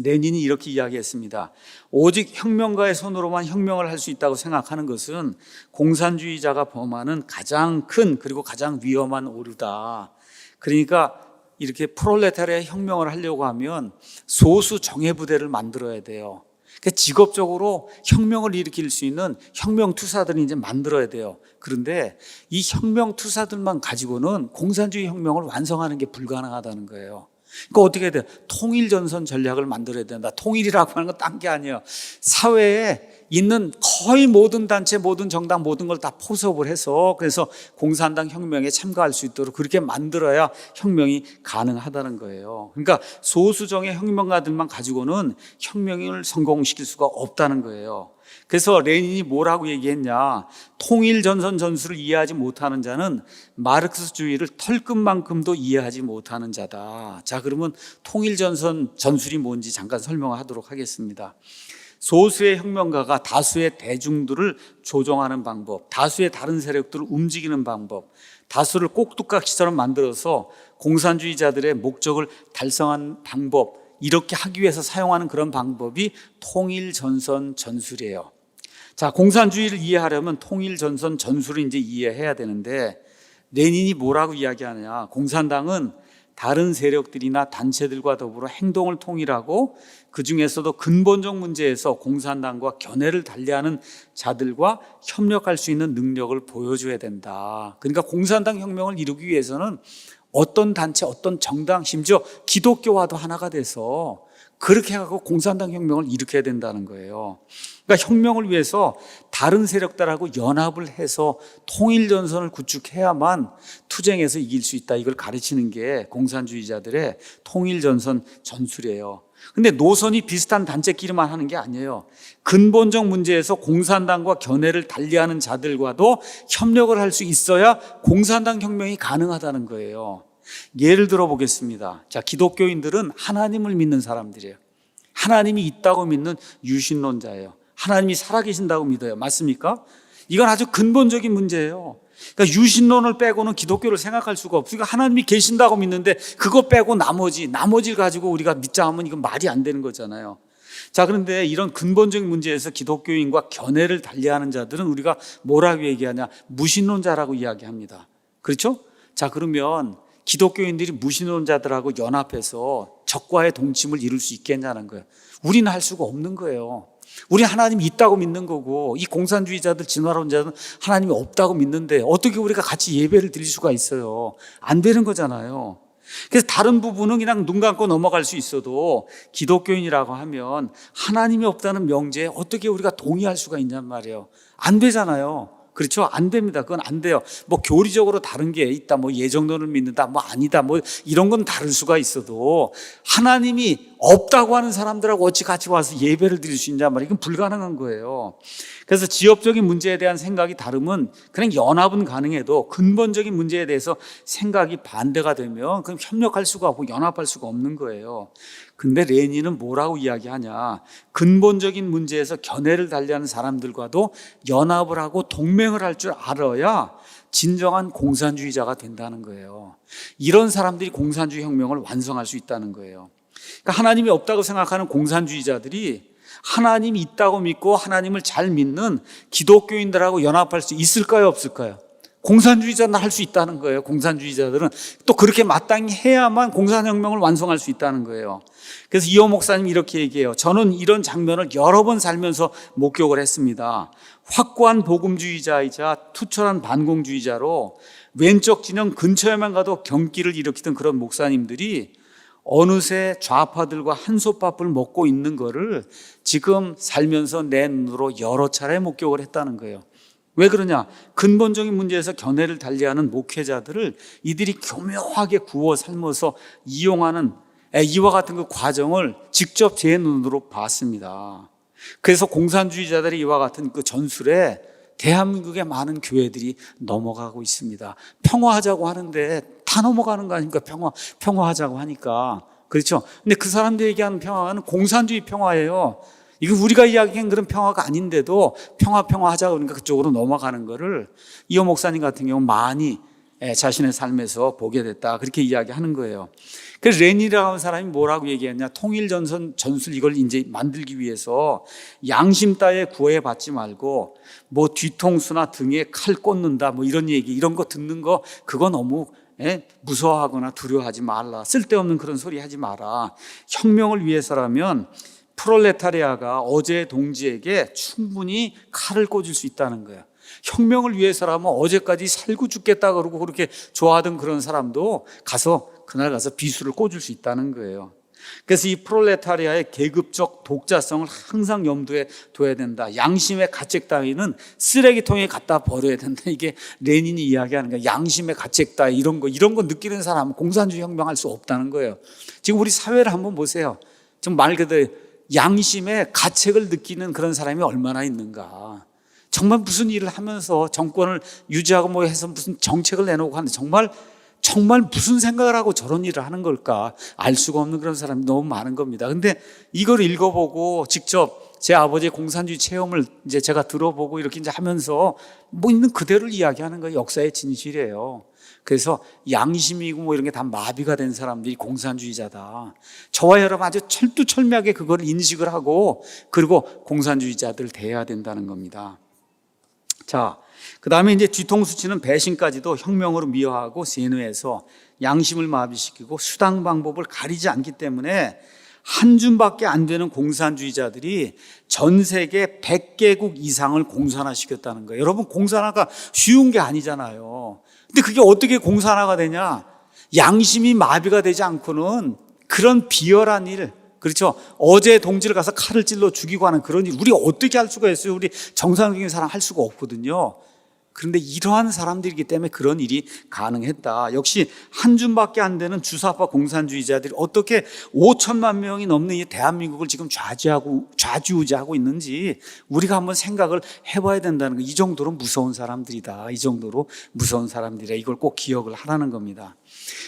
레닌이 이렇게 이야기했습니다. 오직 혁명가의 손으로만 혁명을 할 수 있다고 생각하는 것은 공산주의자가 범하는 가장 큰 그리고 가장 위험한 오류다. 그러니까 이렇게 프롤레타리아 혁명을 하려고 하면 소수 정예부대를 만들어야 돼요. 그러니까 직업적으로 혁명을 일으킬 수 있는 혁명투사들을 이제 만들어야 돼요. 그런데 이 혁명투사들만 가지고는 공산주의 혁명을 완성하는 게 불가능하다는 거예요. 그러니까 어떻게 해야 돼요? 통일전선 전략을 만들어야 된다. 통일이라고 하는 건 딴 게 아니에요. 사회에 있는 거의 모든 단체, 모든 정당, 모든 걸 다 포섭을 해서, 그래서 공산당 혁명에 참가할 수 있도록 그렇게 만들어야 혁명이 가능하다는 거예요. 그러니까 소수정의 혁명가들만 가지고는 혁명을 성공시킬 수가 없다는 거예요. 그래서 레닌이 뭐라고 얘기했냐? 통일전선 전술을 이해하지 못하는 자는 마르크스주의를 털끝만큼도 이해하지 못하는 자다. 자, 그러면 통일전선 전술이 뭔지 잠깐 설명하도록 하겠습니다. 소수의 혁명가가 다수의 대중들을 조종하는 방법, 다수의 다른 세력들을 움직이는 방법, 다수를 꼭두각시처럼 만들어서 공산주의자들의 목적을 달성한 방법, 이렇게 하기 위해서 사용하는 그런 방법이 통일전선 전술이에요. 자, 공산주의를 이해하려면 통일전선 전술을 이제 이해해야 되는데, 레닌이 뭐라고 이야기하느냐? 공산당은 다른 세력들이나 단체들과 더불어 행동을 통일하고, 그 중에서도 근본적 문제에서 공산당과 견해를 달리하는 자들과 협력할 수 있는 능력을 보여줘야 된다. 그러니까 공산당 혁명을 이루기 위해서는 어떤 단체, 어떤 정당, 심지어 기독교와도 하나가 돼서 그렇게 하고 공산당 혁명을 일으켜야 된다는 거예요. 그러니까 혁명을 위해서 다른 세력들하고 연합을 해서 통일전선을 구축해야만 투쟁에서 이길 수 있다, 이걸 가르치는 게 공산주의자들의 통일전선 전술이에요. 근데 노선이 비슷한 단체끼리만 하는 게 아니에요. 근본적 문제에서 공산당과 견해를 달리하는 자들과도 협력을 할 수 있어야 공산당 혁명이 가능하다는 거예요. 예를 들어 보겠습니다. 자, 기독교인들은 하나님을 믿는 사람들이에요. 하나님이 있다고 믿는 유신론자예요. 하나님이 살아계신다고 믿어요. 맞습니까? 이건 아주 근본적인 문제예요. 그러니까 유신론을 빼고는 기독교를 생각할 수가 없어요. 그러니까 하나님이 계신다고 믿는데 그거 빼고 나머지를 가지고 우리가 믿자 하면 이건 말이 안 되는 거잖아요. 자, 그런데 이런 근본적인 문제에서 기독교인과 견해를 달리하는 자들은 우리가 뭐라고 얘기하냐? 무신론자라고 이야기합니다. 그렇죠? 자, 그러면 기독교인들이 무신론자들하고 연합해서 적과의 동침을 이룰 수 있겠냐는 거예요. 우리는 할 수가 없는 거예요. 우리 하나님이 있다고 믿는 거고, 이 공산주의자들, 진화론자들은 하나님이 없다고 믿는데 어떻게 우리가 같이 예배를 드릴 수가 있어요? 안 되는 거잖아요. 그래서 다른 부분은 그냥 눈 감고 넘어갈 수 있어도 기독교인이라고 하면 하나님이 없다는 명제에 어떻게 우리가 동의할 수가 있냔 말이에요. 안 되잖아요. 그렇죠? 안 됩니다. 그건 안 돼요. 뭐 교리적으로 다른 게 있다, 뭐 예정론을 믿는다, 뭐 아니다, 뭐 이런 건 다를 수가 있어도 하나님이 없다고 하는 사람들하고 어찌 같이 와서 예배를 드릴 수 있냐 말이에요. 이건 불가능한 거예요. 그래서 지역적인 문제에 대한 생각이 다르면 그냥 연합은 가능해도 근본적인 문제에 대해서 생각이 반대가 되면 그럼 협력할 수가 없고 연합할 수가 없는 거예요. 근데 레닌은 뭐라고 이야기하냐? 근본적인 문제에서 견해를 달리하는 사람들과도 연합을 하고 동맹을 할 줄 알아야 진정한 공산주의자가 된다는 거예요. 이런 사람들이 공산주의 혁명을 완성할 수 있다는 거예요. 그러니까 하나님이 없다고 생각하는 공산주의자들이 하나님이 있다고 믿고 하나님을 잘 믿는 기독교인들하고 연합할 수 있을까요, 없을까요? 공산주의자는 할 수 있다는 거예요. 공산주의자들은 또 그렇게 마땅히 해야만 공산혁명을 완성할 수 있다는 거예요. 그래서 이호 목사님이 이렇게 얘기해요. 저는 이런 장면을 여러 번 살면서 목격을 했습니다. 확고한 복음주의자이자 투철한 반공주의자로 왼쪽 진영 근처에만 가도 경기를 일으키던 그런 목사님들이 어느새 좌파들과 한솥밥을 먹고 있는 거를 지금 살면서 내 눈으로 여러 차례 목격을 했다는 거예요. 왜 그러냐? 근본적인 문제에서 견해를 달리하는 목회자들을 이들이 교묘하게 구워 삶아서 이용하는 이와 같은 그 과정을 직접 제 눈으로 봤습니다. 그래서 공산주의자들이 이와 같은 그 전술에 대한민국의 많은 교회들이 넘어가고 있습니다. 평화하자고 하는데 다 넘어가는 거 아닙니까? 평화하자고 하니까. 그렇죠? 근데 그 사람들이 얘기하는 평화는 공산주의 평화예요. 이거 우리가 이야기한 그런 평화가 아닌데도 평화하자고 그러니까 그쪽으로 넘어가는 거를 이호 목사님 같은 경우 많이 자신의 삶에서 보게 됐다. 그렇게 이야기하는 거예요. 그래서 레닌이라고 하는 사람이 뭐라고 얘기했냐? 통일전술 이걸 이제 만들기 위해서 양심 따위에 구애받지 말고 뭐 뒤통수나 등에 칼 꽂는다 뭐 이런 얘기 이런 거 듣는 거 그거 너무 무서워하거나 두려워하지 말라. 쓸데없는 그런 소리 하지 마라. 혁명을 위해서라면 프롤레타리아가 어제 동지에게 충분히 칼을 꽂을 수 있다는 거예요. 혁명을 위해서라면 어제까지 살고 죽겠다 그러고 그렇게 좋아하던 그런 사람도 그날 가서 비수를 꽂을 수 있다는 거예요. 그래서 이 프롤레타리아의 계급적 독자성을 항상 염두에 둬야 된다. 양심의 가책 따위는 쓰레기통에 갖다 버려야 된다. 이게 레닌이 이야기하는 거예요. 양심의 가책 따위 이런 거 느끼는 사람은 공산주의 혁명할 수 없다는 거예요. 지금 우리 사회를 한번 보세요. 지금 말 그대로 양심의 가책을 느끼는 그런 사람이 얼마나 있는가. 정말 무슨 일을 하면서 정권을 유지하고 뭐 해서 무슨 정책을 내놓고 하는데 정말 무슨 생각을 하고 저런 일을 하는 걸까 알 수가 없는 그런 사람이 너무 많은 겁니다. 근데 이걸 읽어보고 직접 제 아버지의 공산주의 체험을 이제 제가 들어보고 이렇게 이제 하면서 뭐 있는 그대로를 이야기하는 거예요. 역사의 진실이에요. 그래서 양심이고 뭐 이런 게 다 마비가 된 사람들이 공산주의자다. 저와 여러분 아주 철두철미하게 그걸 인식을 하고 그리고 공산주의자들 대해야 된다는 겁니다. 자, 그 다음에 이제 뒤통수 치는 배신까지도 혁명으로 미화하고 세뇌해서 양심을 마비시키고 수단 방법을 가리지 않기 때문에 한 줌밖에 안 되는 공산주의자들이 전 세계 100개국 이상을 공산화시켰다는 거예요. 여러분 공산화가 쉬운 게 아니잖아요. 근데 그게 어떻게 공산화가 되냐? 양심이 마비가 되지 않고는 그런 비열한 일, 그렇죠? 어제 동지를 가서 칼을 찔러 죽이고 하는 그런 일 우리 어떻게 할 수가 있어요? 우리 정상적인 사람 할 수가 없거든요. 그런데 이러한 사람들이기 때문에 그런 일이 가능했다. 역시 한 줌밖에 안 되는 주사파 공산주의자들이 어떻게 5천만 명이 넘는 이 대한민국을 지금 좌지우지하고 있는지 우리가 한번 생각을 해봐야 된다는 거. 이 정도로 무서운 사람들이다. 이 정도로 무서운 사람들이다. 이걸 꼭 기억을 하라는 겁니다.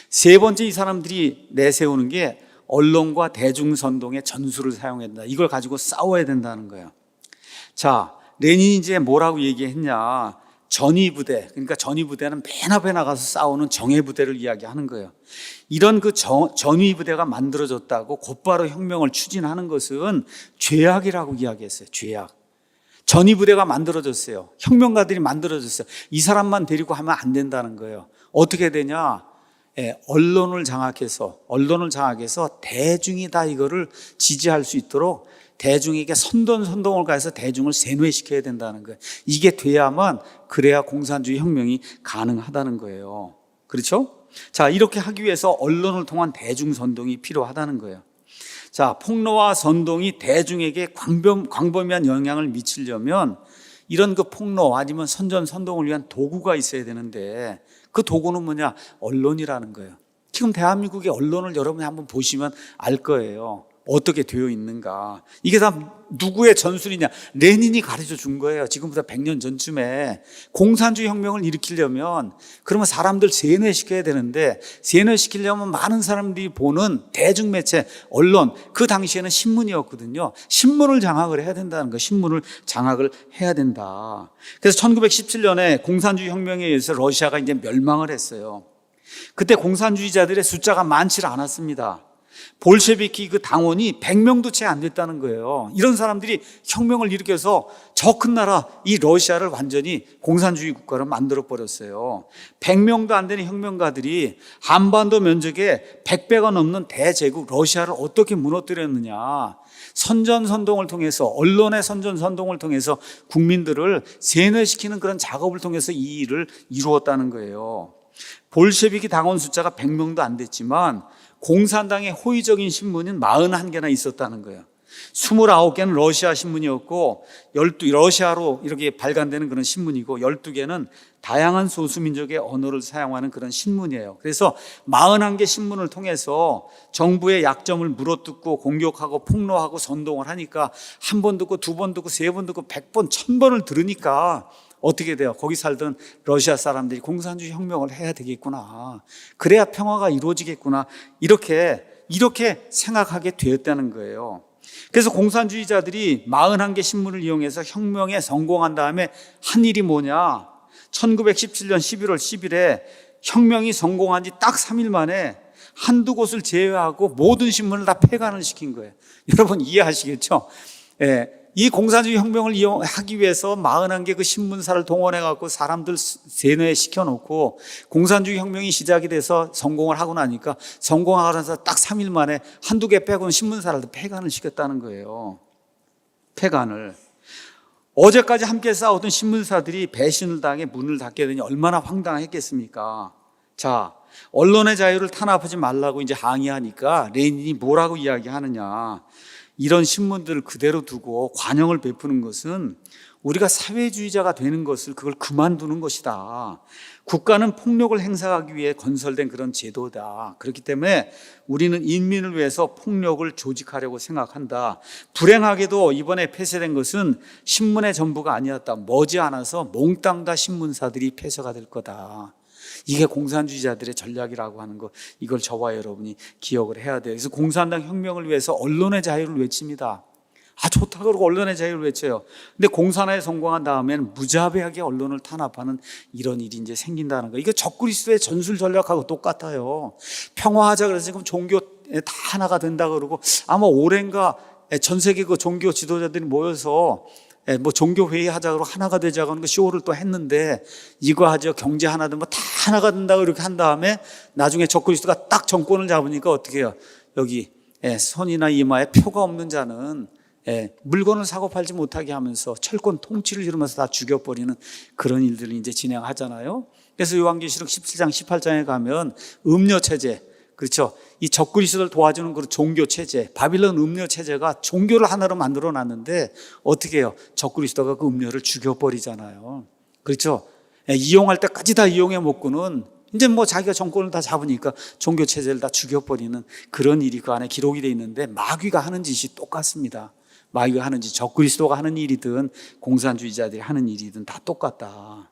세 번째 이 사람들이 내세우는 게 언론과 대중선동의 전술을 사용해야 된다. 이걸 가지고 싸워야 된다는 거예요. 자, 레닌이 이제 뭐라고 얘기했냐? 전위부대, 그러니까 전위부대는 맨 앞에 나가서 싸우는 정예부대를 이야기하는 거예요. 이런 그 전위부대가 만들어졌다고 곧바로 혁명을 추진하는 것은 죄악이라고 이야기했어요. 죄악. 전위부대가 만들어졌어요. 혁명가들이 만들어졌어요. 이 사람만 데리고 하면 안 된다는 거예요. 어떻게 되냐? 언론을 장악해서 대중이 다 이거를 지지할 수 있도록 대중에게 선동을 가해서 대중을 세뇌시켜야 된다는 거예요. 이게 돼야만 그래야 공산주의 혁명이 가능하다는 거예요. 그렇죠? 자, 이렇게 하기 위해서 언론을 통한 대중 선동이 필요하다는 거예요. 자, 폭로와 선동이 대중에게 광범위한 영향을 미치려면 이런 그 폭로 아니면 선동을 위한 도구가 있어야 되는데 그 도구는 뭐냐? 언론이라는 거예요. 지금 대한민국의 언론을 여러분이 한번 보시면 알 거예요. 어떻게 되어 있는가. 이게 다 누구의 전술이냐? 레닌이 가르쳐 준 거예요. 지금부터 100년 전쯤에 공산주의 혁명을 일으키려면 그러면 사람들 세뇌시켜야 되는데 세뇌시키려면 많은 사람들이 보는 대중매체, 언론, 그 당시에는 신문이었거든요. 신문을 장악을 해야 된다는 거. 신문을 장악을 해야 된다. 그래서 1917년에 공산주의 혁명에 의해서 러시아가 이제 멸망을 했어요. 그때 공산주의자들의 숫자가 많지 않았습니다. 볼셰비키 그 당원이 100명도 채 안 됐다는 거예요. 이런 사람들이 혁명을 일으켜서 저 큰 나라 이 러시아를 완전히 공산주의 국가로 만들어 버렸어요. 100명도 안 되는 혁명가들이 한반도 면적의 100배가 넘는 대제국 러시아를 어떻게 무너뜨렸느냐. 선전선동을 통해서, 언론의 선전선동을 통해서 국민들을 세뇌시키는 그런 작업을 통해서 이 일을 이루었다는 거예요. 볼셰비키 당원 숫자가 100명도 안 됐지만 공산당의 호의적인 신문은 41개나 있었다는 거예요. 29개는 러시아 신문이었고, 러시아로 이렇게 발간되는 그런 신문이고, 12개는 다양한 소수민족의 언어를 사용하는 그런 신문이에요. 그래서 41개 신문을 통해서 정부의 약점을 물어뜯고 공격하고 폭로하고 선동을 하니까 한 번 듣고 두 번 듣고 세 번 듣고 100번, 1000번을 들으니까 어떻게 돼요? 거기 살던 러시아 사람들이 공산주의 혁명을 해야 되겠구나. 그래야 평화가 이루어지겠구나. 이렇게 생각하게 되었다는 거예요. 그래서 공산주의자들이 41개 신문을 이용해서 혁명에 성공한 다음에 한 일이 뭐냐? 1917년 11월 10일에 혁명이 성공한 지 딱 3일 만에 한두 곳을 제외하고 모든 신문을 다 폐간을 시킨 거예요. 여러분 이해하시겠죠? 예. 이 공산주의 혁명을 이용하기 위해서 41개 그 신문사를 동원해갖고 사람들 세뇌시켜 놓고 공산주의 혁명이 시작이 돼서 성공을 하고 나니까 성공하고 나서 딱 3일 만에 한두 개 빼고는 신문사를 폐간을 시켰다는 거예요. 폐간을. 어제까지 함께 싸우던 신문사들이 배신을 당해 문을 닫게 되니 얼마나 황당했겠습니까? 자, 언론의 자유를 탄압하지 말라고 이제 항의하니까 레닌이 뭐라고 이야기하느냐. 이런 신문들을 그대로 두고 관용을 베푸는 것은 우리가 사회주의자가 되는 것을 그걸 그만두는 것이다. 국가는 폭력을 행사하기 위해 건설된 그런 제도다. 그렇기 때문에 우리는 인민을 위해서 폭력을 조직하려고 생각한다. 불행하게도 이번에 폐쇄된 것은 신문의 전부가 아니었다. 머지않아서 몽땅 다 신문사들이 폐쇄가 될 거다. 이게 공산주의자들의 전략이라고 하는 거, 이걸 저와 여러분이 기억을 해야 돼요. 그래서 공산당 혁명을 위해서 언론의 자유를 외칩니다. 좋다 그러고 언론의 자유를 외쳐요. 근데 공산화에 성공한 다음에는 무자비하게 언론을 탄압하는 이런 일이 이제 생긴다는 거예요. 이거 적그리스도의 전술 전략하고 똑같아요. 평화하자 그래서 지금 종교 다 하나가 된다 그러고 아마 올해인가 전 세계 그 종교 지도자들이 모여서 종교 회의 하자고 하나가 되자고 하는 거 쇼를 또 했는데 이거 하죠. 경제 하나든 다 하나가 된다고 이렇게 한 다음에 나중에 적그리스도가 딱 정권을 잡으니까 어떻게 해요? 여기 손이나 이마에 표가 없는 자는 물건을 사고 팔지 못하게 하면서 철권 통치를 이루면서 다 죽여버리는 그런 일들을 이제 진행하잖아요. 그래서 요한계시록 17장 18장에 가면 음료체제, 그렇죠. 이 적그리스도를 도와주는 그런 종교체제, 바빌론 음료체제가 종교를 하나로 만들어 놨는데 어떻게 해요? 적그리스도가 그 음료를 죽여버리잖아요. 그렇죠. 이용할 때까지 다 이용해 먹고는 이제 자기가 정권을 다 잡으니까 종교체제를 다 죽여버리는 그런 일이 그 안에 기록이 되어 있는데 마귀가 하는 짓이 똑같습니다. 마귀가 하는 짓, 적그리스도가 하는 일이든 공산주의자들이 하는 일이든 다 똑같다.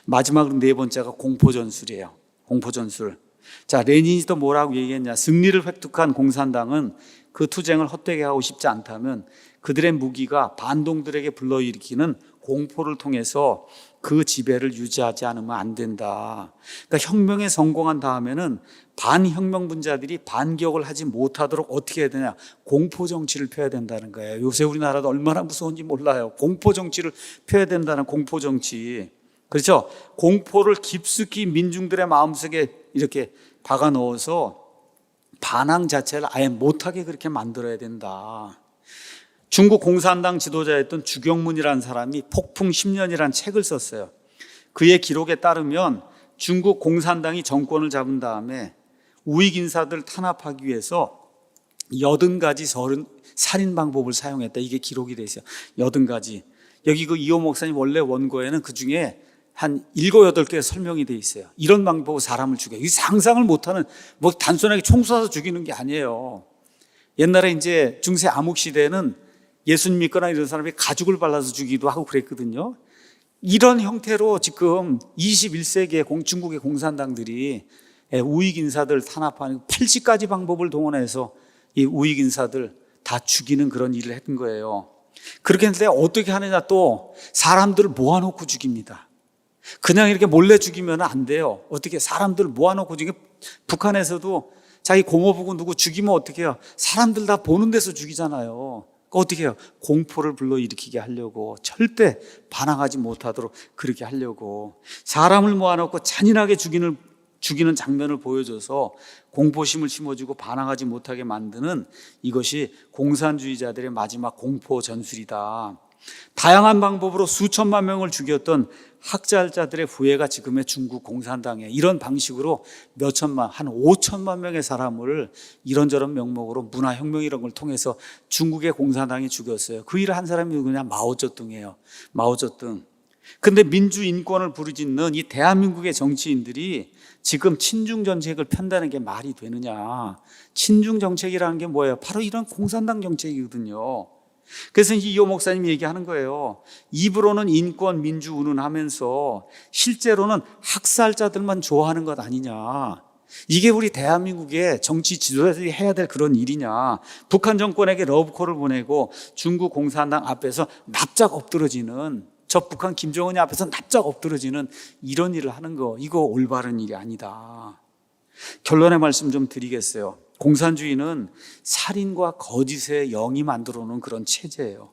마지막으로 네 번째가 공포전술이에요. 공포전술. 자, 레닌이 또 뭐라고 얘기했냐. 승리를 획득한 공산당은 그 투쟁을 헛되게 하고 싶지 않다면 그들의 무기가 반동들에게 불러일으키는 공포를 통해서 그 지배를 유지하지 않으면 안 된다. 그러니까 혁명에 성공한 다음에는 반혁명분자들이 반격을 하지 못하도록 어떻게 해야 되냐. 공포정치를 펴야 된다는 거예요. 요새 우리나라도 얼마나 무서운지 몰라요. 공포정치를 펴야 된다는 공포정치. 그렇죠? 공포를 깊숙이 민중들의 마음속에 이렇게 박아 넣어서 반항 자체를 아예 못하게 그렇게 만들어야 된다. 중국 공산당 지도자였던 주경문이라는 사람이 폭풍 10년이라는 책을 썼어요. 그의 기록에 따르면 중국 공산당이 정권을 잡은 다음에 우익 인사들 탄압하기 위해서 80가지 살인 방법을 사용했다. 이게 기록이 돼 있어요. 80가지. 여기 그 이호 목사님 원래 원고에는 그 중에 한 7, 8개 설명이 돼 있어요. 이런 방법으로 사람을 죽여요. 이 상상을 못하는, 단순하게 총 쏴서 죽이는 게 아니에요. 옛날에 이제 중세 암흑 시대에는 예수님 믿거나 이런 사람이 가죽을 발라서 죽이기도 하고 그랬거든요. 이런 형태로 지금 21세기의 중국의 공산당들이 우익 인사들 탄압하는 80가지 방법을 동원해서 이 우익 인사들 다 죽이는 그런 일을 했던 거예요. 그렇게 했는데 어떻게 하느냐, 또 사람들을 모아놓고 죽입니다. 그냥 이렇게 몰래 죽이면 안 돼요. 어떻게 사람들을 모아놓고 죽이면, 북한에서도 자기 고모부고 누구 죽이면 어떻게 해요? 사람들 다 보는 데서 죽이잖아요. 어떻게 해요? 공포를 불러일으키게 하려고, 절대 반항하지 못하도록 그렇게 하려고 사람을 모아놓고 잔인하게 죽이는 장면을 보여줘서 공포심을 심어주고 반항하지 못하게 만드는 이것이 공산주의자들의 마지막 공포 전술이다. 다양한 방법으로 수천만 명을 죽였던 학살자들의 후예가 지금의 중국 공산당에 이런 방식으로 한 5천만 명의 사람을 이런저런 명목으로 문화혁명 이런 걸 통해서 중국의 공산당이 죽였어요. 그 일을 한 사람이 누구냐? 마오쩌둥이에요. 마오쩌둥. 근데 민주인권을 부르짖는 이 대한민국의 정치인들이 지금 친중정책을 편다는 게 말이 되느냐? 친중정책이라는 게 뭐예요? 바로 이런 공산당 정책이거든요. 그래서 이호 목사님이 얘기하는 거예요. 입으로는 인권, 민주 운운하면서 실제로는 학살자들만 좋아하는 것 아니냐. 이게 우리 대한민국의 정치 지도자들이 해야 될 그런 일이냐. 북한 정권에게 러브콜을 보내고 중국 공산당 앞에서 납작 엎드러지는, 저 북한 김정은이 앞에서 납작 엎드러지는 이런 일을 하는 거, 이거 올바른 일이 아니다. 결론의 말씀 좀 드리겠어요. 공산주의는 살인과 거짓의 영이 만들어 놓은 그런 체제예요.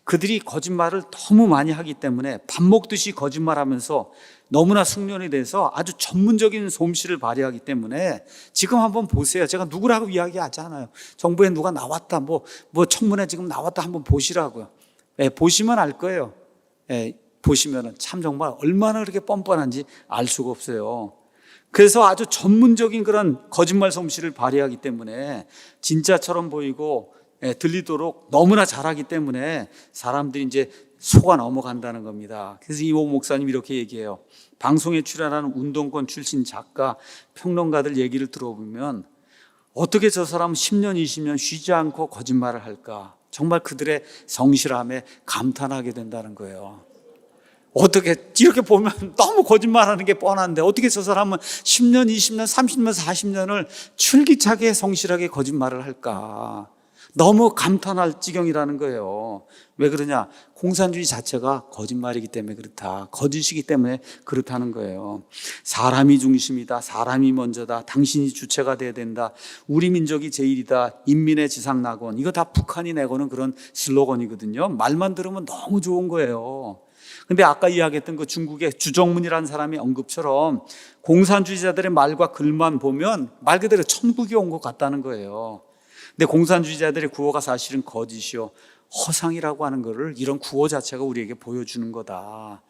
그들이 거짓말을 너무 많이 하기 때문에 밥 먹듯이 거짓말하면서 너무나 숙련이 돼서 아주 전문적인 솜씨를 발휘하기 때문에 지금 한번 보세요. 제가 누구라고 이야기하지 않아요. 정부에 누가 나왔다, 뭐 청문회 지금 나왔다 한번 보시라고요. 보시면 알 거예요. 보시면은 참 정말 얼마나 그렇게 뻔뻔한지 알 수가 없어요. 그래서 아주 전문적인 그런 거짓말 솜씨를 발휘하기 때문에 진짜처럼 보이고 들리도록 너무나 잘하기 때문에 사람들이 이제 속아 넘어간다는 겁니다. 그래서 이호 목사님 이렇게 얘기해요. 방송에 출연하는 운동권 출신 작가, 평론가들 얘기를 들어보면 어떻게 저 사람은 10년, 20년 쉬지 않고 거짓말을 할까? 정말 그들의 성실함에 감탄하게 된다는 거예요. 어떻게 이렇게 보면 너무 거짓말하는 게 뻔한데 어떻게 저 사람은 10년, 20년, 30년, 40년을 출기차게 성실하게 거짓말을 할까? 너무 감탄할 지경이라는 거예요. 왜 그러냐? 공산주의 자체가 거짓말이기 때문에 그렇다. 거짓이기 때문에 그렇다는 거예요. 사람이 중심이다. 사람이 먼저다. 당신이 주체가 돼야 된다. 우리 민족이 제일이다. 인민의 지상낙원. 이거 다 북한이 내거는 그런 슬로건이거든요. 말만 들으면 너무 좋은 거예요. 근데 아까 이야기했던 그 중국의 주정문이라는 사람이 언급처럼 공산주의자들의 말과 글만 보면 말 그대로 천국이 온 것 같다는 거예요. 근데 공산주의자들의 구호가 사실은 거짓이요, 허상이라고 하는 것을 이런 구호 자체가 우리에게 보여주는 거다.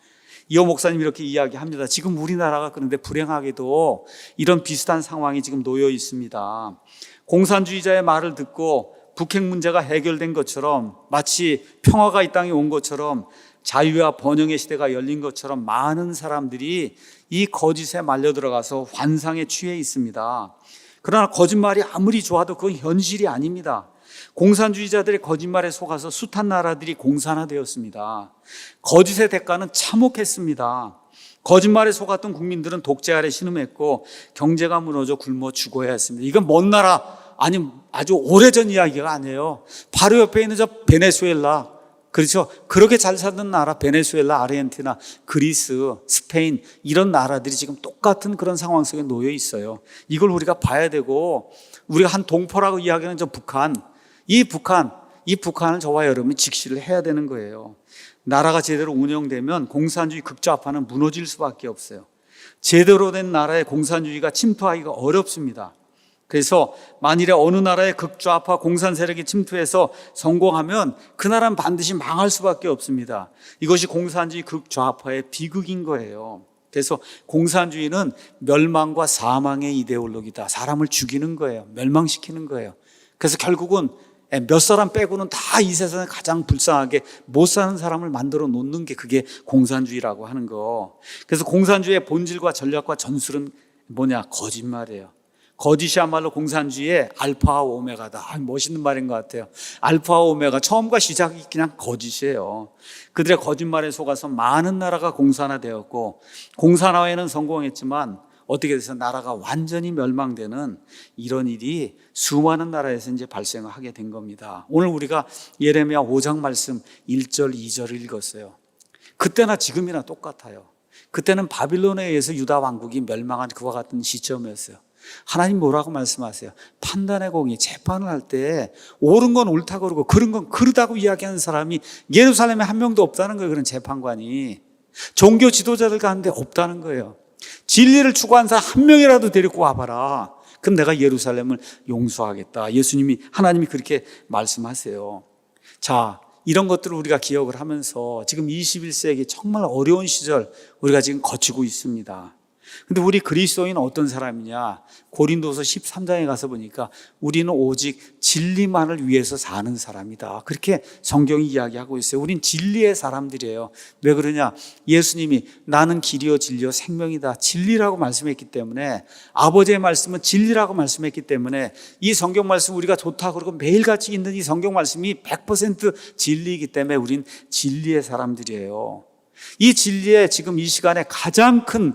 이호 목사님 이렇게 이야기합니다. 지금 우리나라가 그런데 불행하게도 이런 비슷한 상황이 지금 놓여 있습니다. 공산주의자의 말을 듣고 북핵 문제가 해결된 것처럼, 마치 평화가 이 땅에 온 것처럼, 자유와 번영의 시대가 열린 것처럼 많은 사람들이 이 거짓에 말려 들어가서 환상에 취해 있습니다. 그러나 거짓말이 아무리 좋아도 그건 현실이 아닙니다. 공산주의자들의 거짓말에 속아서 숱한 나라들이 공산화되었습니다. 거짓의 대가는 참혹했습니다. 거짓말에 속았던 국민들은 독재 아래 신음했고 경제가 무너져 굶어 죽어야 했습니다. 이건 먼 나라, 아니 아주 오래전 이야기가 아니에요. 바로 옆에 있는 저 베네수엘라, 그렇죠. 그렇게 잘 사는 나라 베네수엘라, 아르헨티나, 그리스, 스페인 이런 나라들이 지금 똑같은 그런 상황 속에 놓여 있어요. 이걸 우리가 봐야 되고, 우리가 한 동포라고 이야기하는 저 북한, 이 북한을 저와 여러분이 직시를 해야 되는 거예요. 나라가 제대로 운영되면 공산주의 극좌파는 무너질 수밖에 없어요. 제대로 된 나라에 공산주의가 침투하기가 어렵습니다. 그래서 만일에 어느 나라의 극좌파 공산 세력이 침투해서 성공하면 그 나라는 반드시 망할 수밖에 없습니다. 이것이 공산주의 극좌파의 비극인 거예요. 그래서 공산주의는 멸망과 사망의 이데올로기다. 사람을 죽이는 거예요. 멸망시키는 거예요. 그래서 결국은 몇 사람 빼고는 다 이 세상에 가장 불쌍하게 못 사는 사람을 만들어 놓는 게 그게 공산주의라고 하는 거. 그래서 공산주의의 본질과 전략과 전술은 뭐냐? 거짓말이에요. 거짓이야말로 공산주의의 알파와 오메가다. 멋있는 말인 것 같아요. 알파와 오메가, 처음과 시작이 그냥 거짓이에요. 그들의 거짓말에 속아서 많은 나라가 공산화되었고, 공산화에는 성공했지만 어떻게 돼서 나라가 완전히 멸망되는 이런 일이 수많은 나라에서 이제 발생을 하게 된 겁니다. 오늘 우리가 예레미야 5장 말씀 1절, 2절을 읽었어요. 그때나 지금이나 똑같아요. 그때는 바빌론에 의해서 유다 왕국이 멸망한 그와 같은 시점이었어요. 하나님 뭐라고 말씀하세요? 판단의 공의, 재판을 할 때 옳은 건 옳다고 그러고 그런 건 그르다고 이야기하는 사람이 예루살렘에 한 명도 없다는 거예요. 그런 재판관이 종교 지도자들 가운데 없다는 거예요. 진리를 추구하는 사람 한 명이라도 데리고 와봐라. 그럼 내가 예루살렘을 용서하겠다. 하나님이 그렇게 말씀하세요. 자, 이런 것들을 우리가 기억을 하면서 지금 21세기 정말 어려운 시절 우리가 지금 거치고 있습니다. 근데 우리 그리스도인은 어떤 사람이냐? 고린도서 13장에 가서 보니까 우리는 오직 진리만을 위해서 사는 사람이다. 그렇게 성경이 이야기하고 있어요. 우린 진리의 사람들이에요. 왜 그러냐? 예수님이 나는 길이요 진리요 생명이다. 진리라고 말씀했기 때문에, 아버지의 말씀은 진리라고 말씀했기 때문에 이 성경 말씀 우리가 좋다 그러고 매일같이 있는 이 성경 말씀이 100% 진리이기 때문에 우린 진리의 사람들이에요. 이 진리에 지금 이 시간에 가장 큰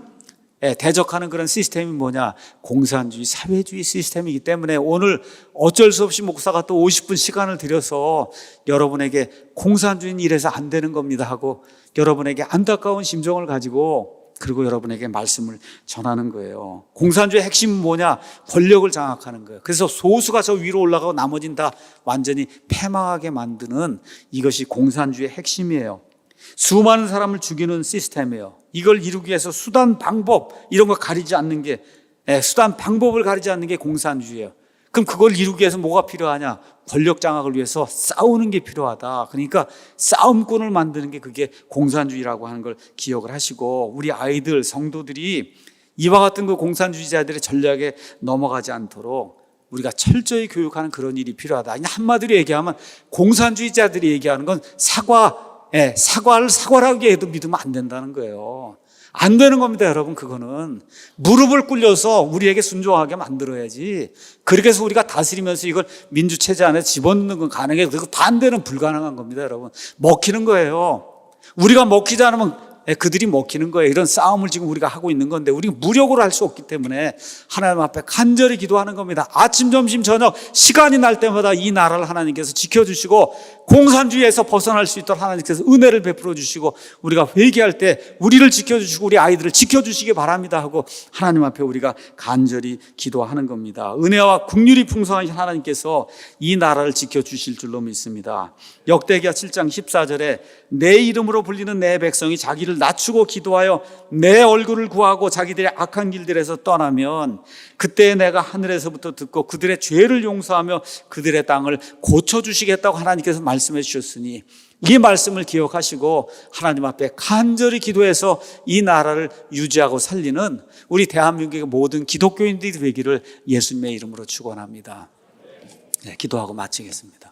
대적하는 그런 시스템이 뭐냐? 공산주의, 사회주의 시스템이기 때문에 오늘 어쩔 수 없이 목사가 또 50분 시간을 들여서 여러분에게 공산주의는 이래서 안 되는 겁니다 하고 여러분에게 안타까운 심정을 가지고 그리고 여러분에게 말씀을 전하는 거예요. 공산주의의 핵심은 뭐냐? 권력을 장악하는 거예요. 그래서 소수가 저 위로 올라가고 나머지는 다 완전히 패망하게 만드는 이것이 공산주의의 핵심이에요. 수많은 사람을 죽이는 시스템이에요. 이걸 이루기 위해서 수단, 방법 이런 거 가리지 않는 게, 수단, 방법을 가리지 않는 게 공산주의예요. 그럼 그걸 이루기 위해서 뭐가 필요하냐? 권력 장악을 위해서 싸우는 게 필요하다. 그러니까 싸움꾼을 만드는 게 그게 공산주의라고 하는 걸 기억을 하시고, 우리 아이들, 성도들이 이와 같은 그 공산주의자들의 전략에 넘어가지 않도록 우리가 철저히 교육하는 그런 일이 필요하다. 한마디로 얘기하면 공산주의자들이 얘기하는 건 사과를 사과라고 해도 믿으면 안 된다는 거예요. 안 되는 겁니다, 여러분. 그거는 무릎을 꿇려서 우리에게 순종하게 만들어야지. 그렇게 해서 우리가 다스리면서 이걸 민주체제 안에 집어넣는 건 가능해요. 그리고 반대는 불가능한 겁니다, 여러분. 먹히는 거예요. 우리가 먹히지 않으면 그들이 먹히는 거예요. 이런 싸움을 지금 우리가 하고 있는 건데 우리가 무력으로 할 수 없기 때문에 하나님 앞에 간절히 기도하는 겁니다. 아침, 점심, 저녁 시간이 날 때마다 이 나라를 하나님께서 지켜주시고 공산주의에서 벗어날 수 있도록 하나님께서 은혜를 베풀어 주시고 우리가 회개할 때 우리를 지켜주시고 우리 아이들을 지켜주시기 바랍니다 하고 하나님 앞에 우리가 간절히 기도하는 겁니다. 은혜와 긍휼이 풍성하신 하나님께서 이 나라를 지켜주실 줄로 믿습니다. 역대기야 7장 14절에 내 이름으로 불리는 내 백성이 자기를 낮추고 기도하여 내 얼굴을 구하고 자기들의 악한 길들에서 떠나면 그때 내가 하늘에서부터 듣고 그들의 죄를 용서하며 그들의 땅을 고쳐주시겠다고 하나님께서 말씀해 주셨으니 이 말씀을 기억하시고 하나님 앞에 간절히 기도해서 이 나라를 유지하고 살리는 우리 대한민국의 모든 기독교인들이 되기를 예수님의 이름으로 축원합니다. 기도하고 마치겠습니다.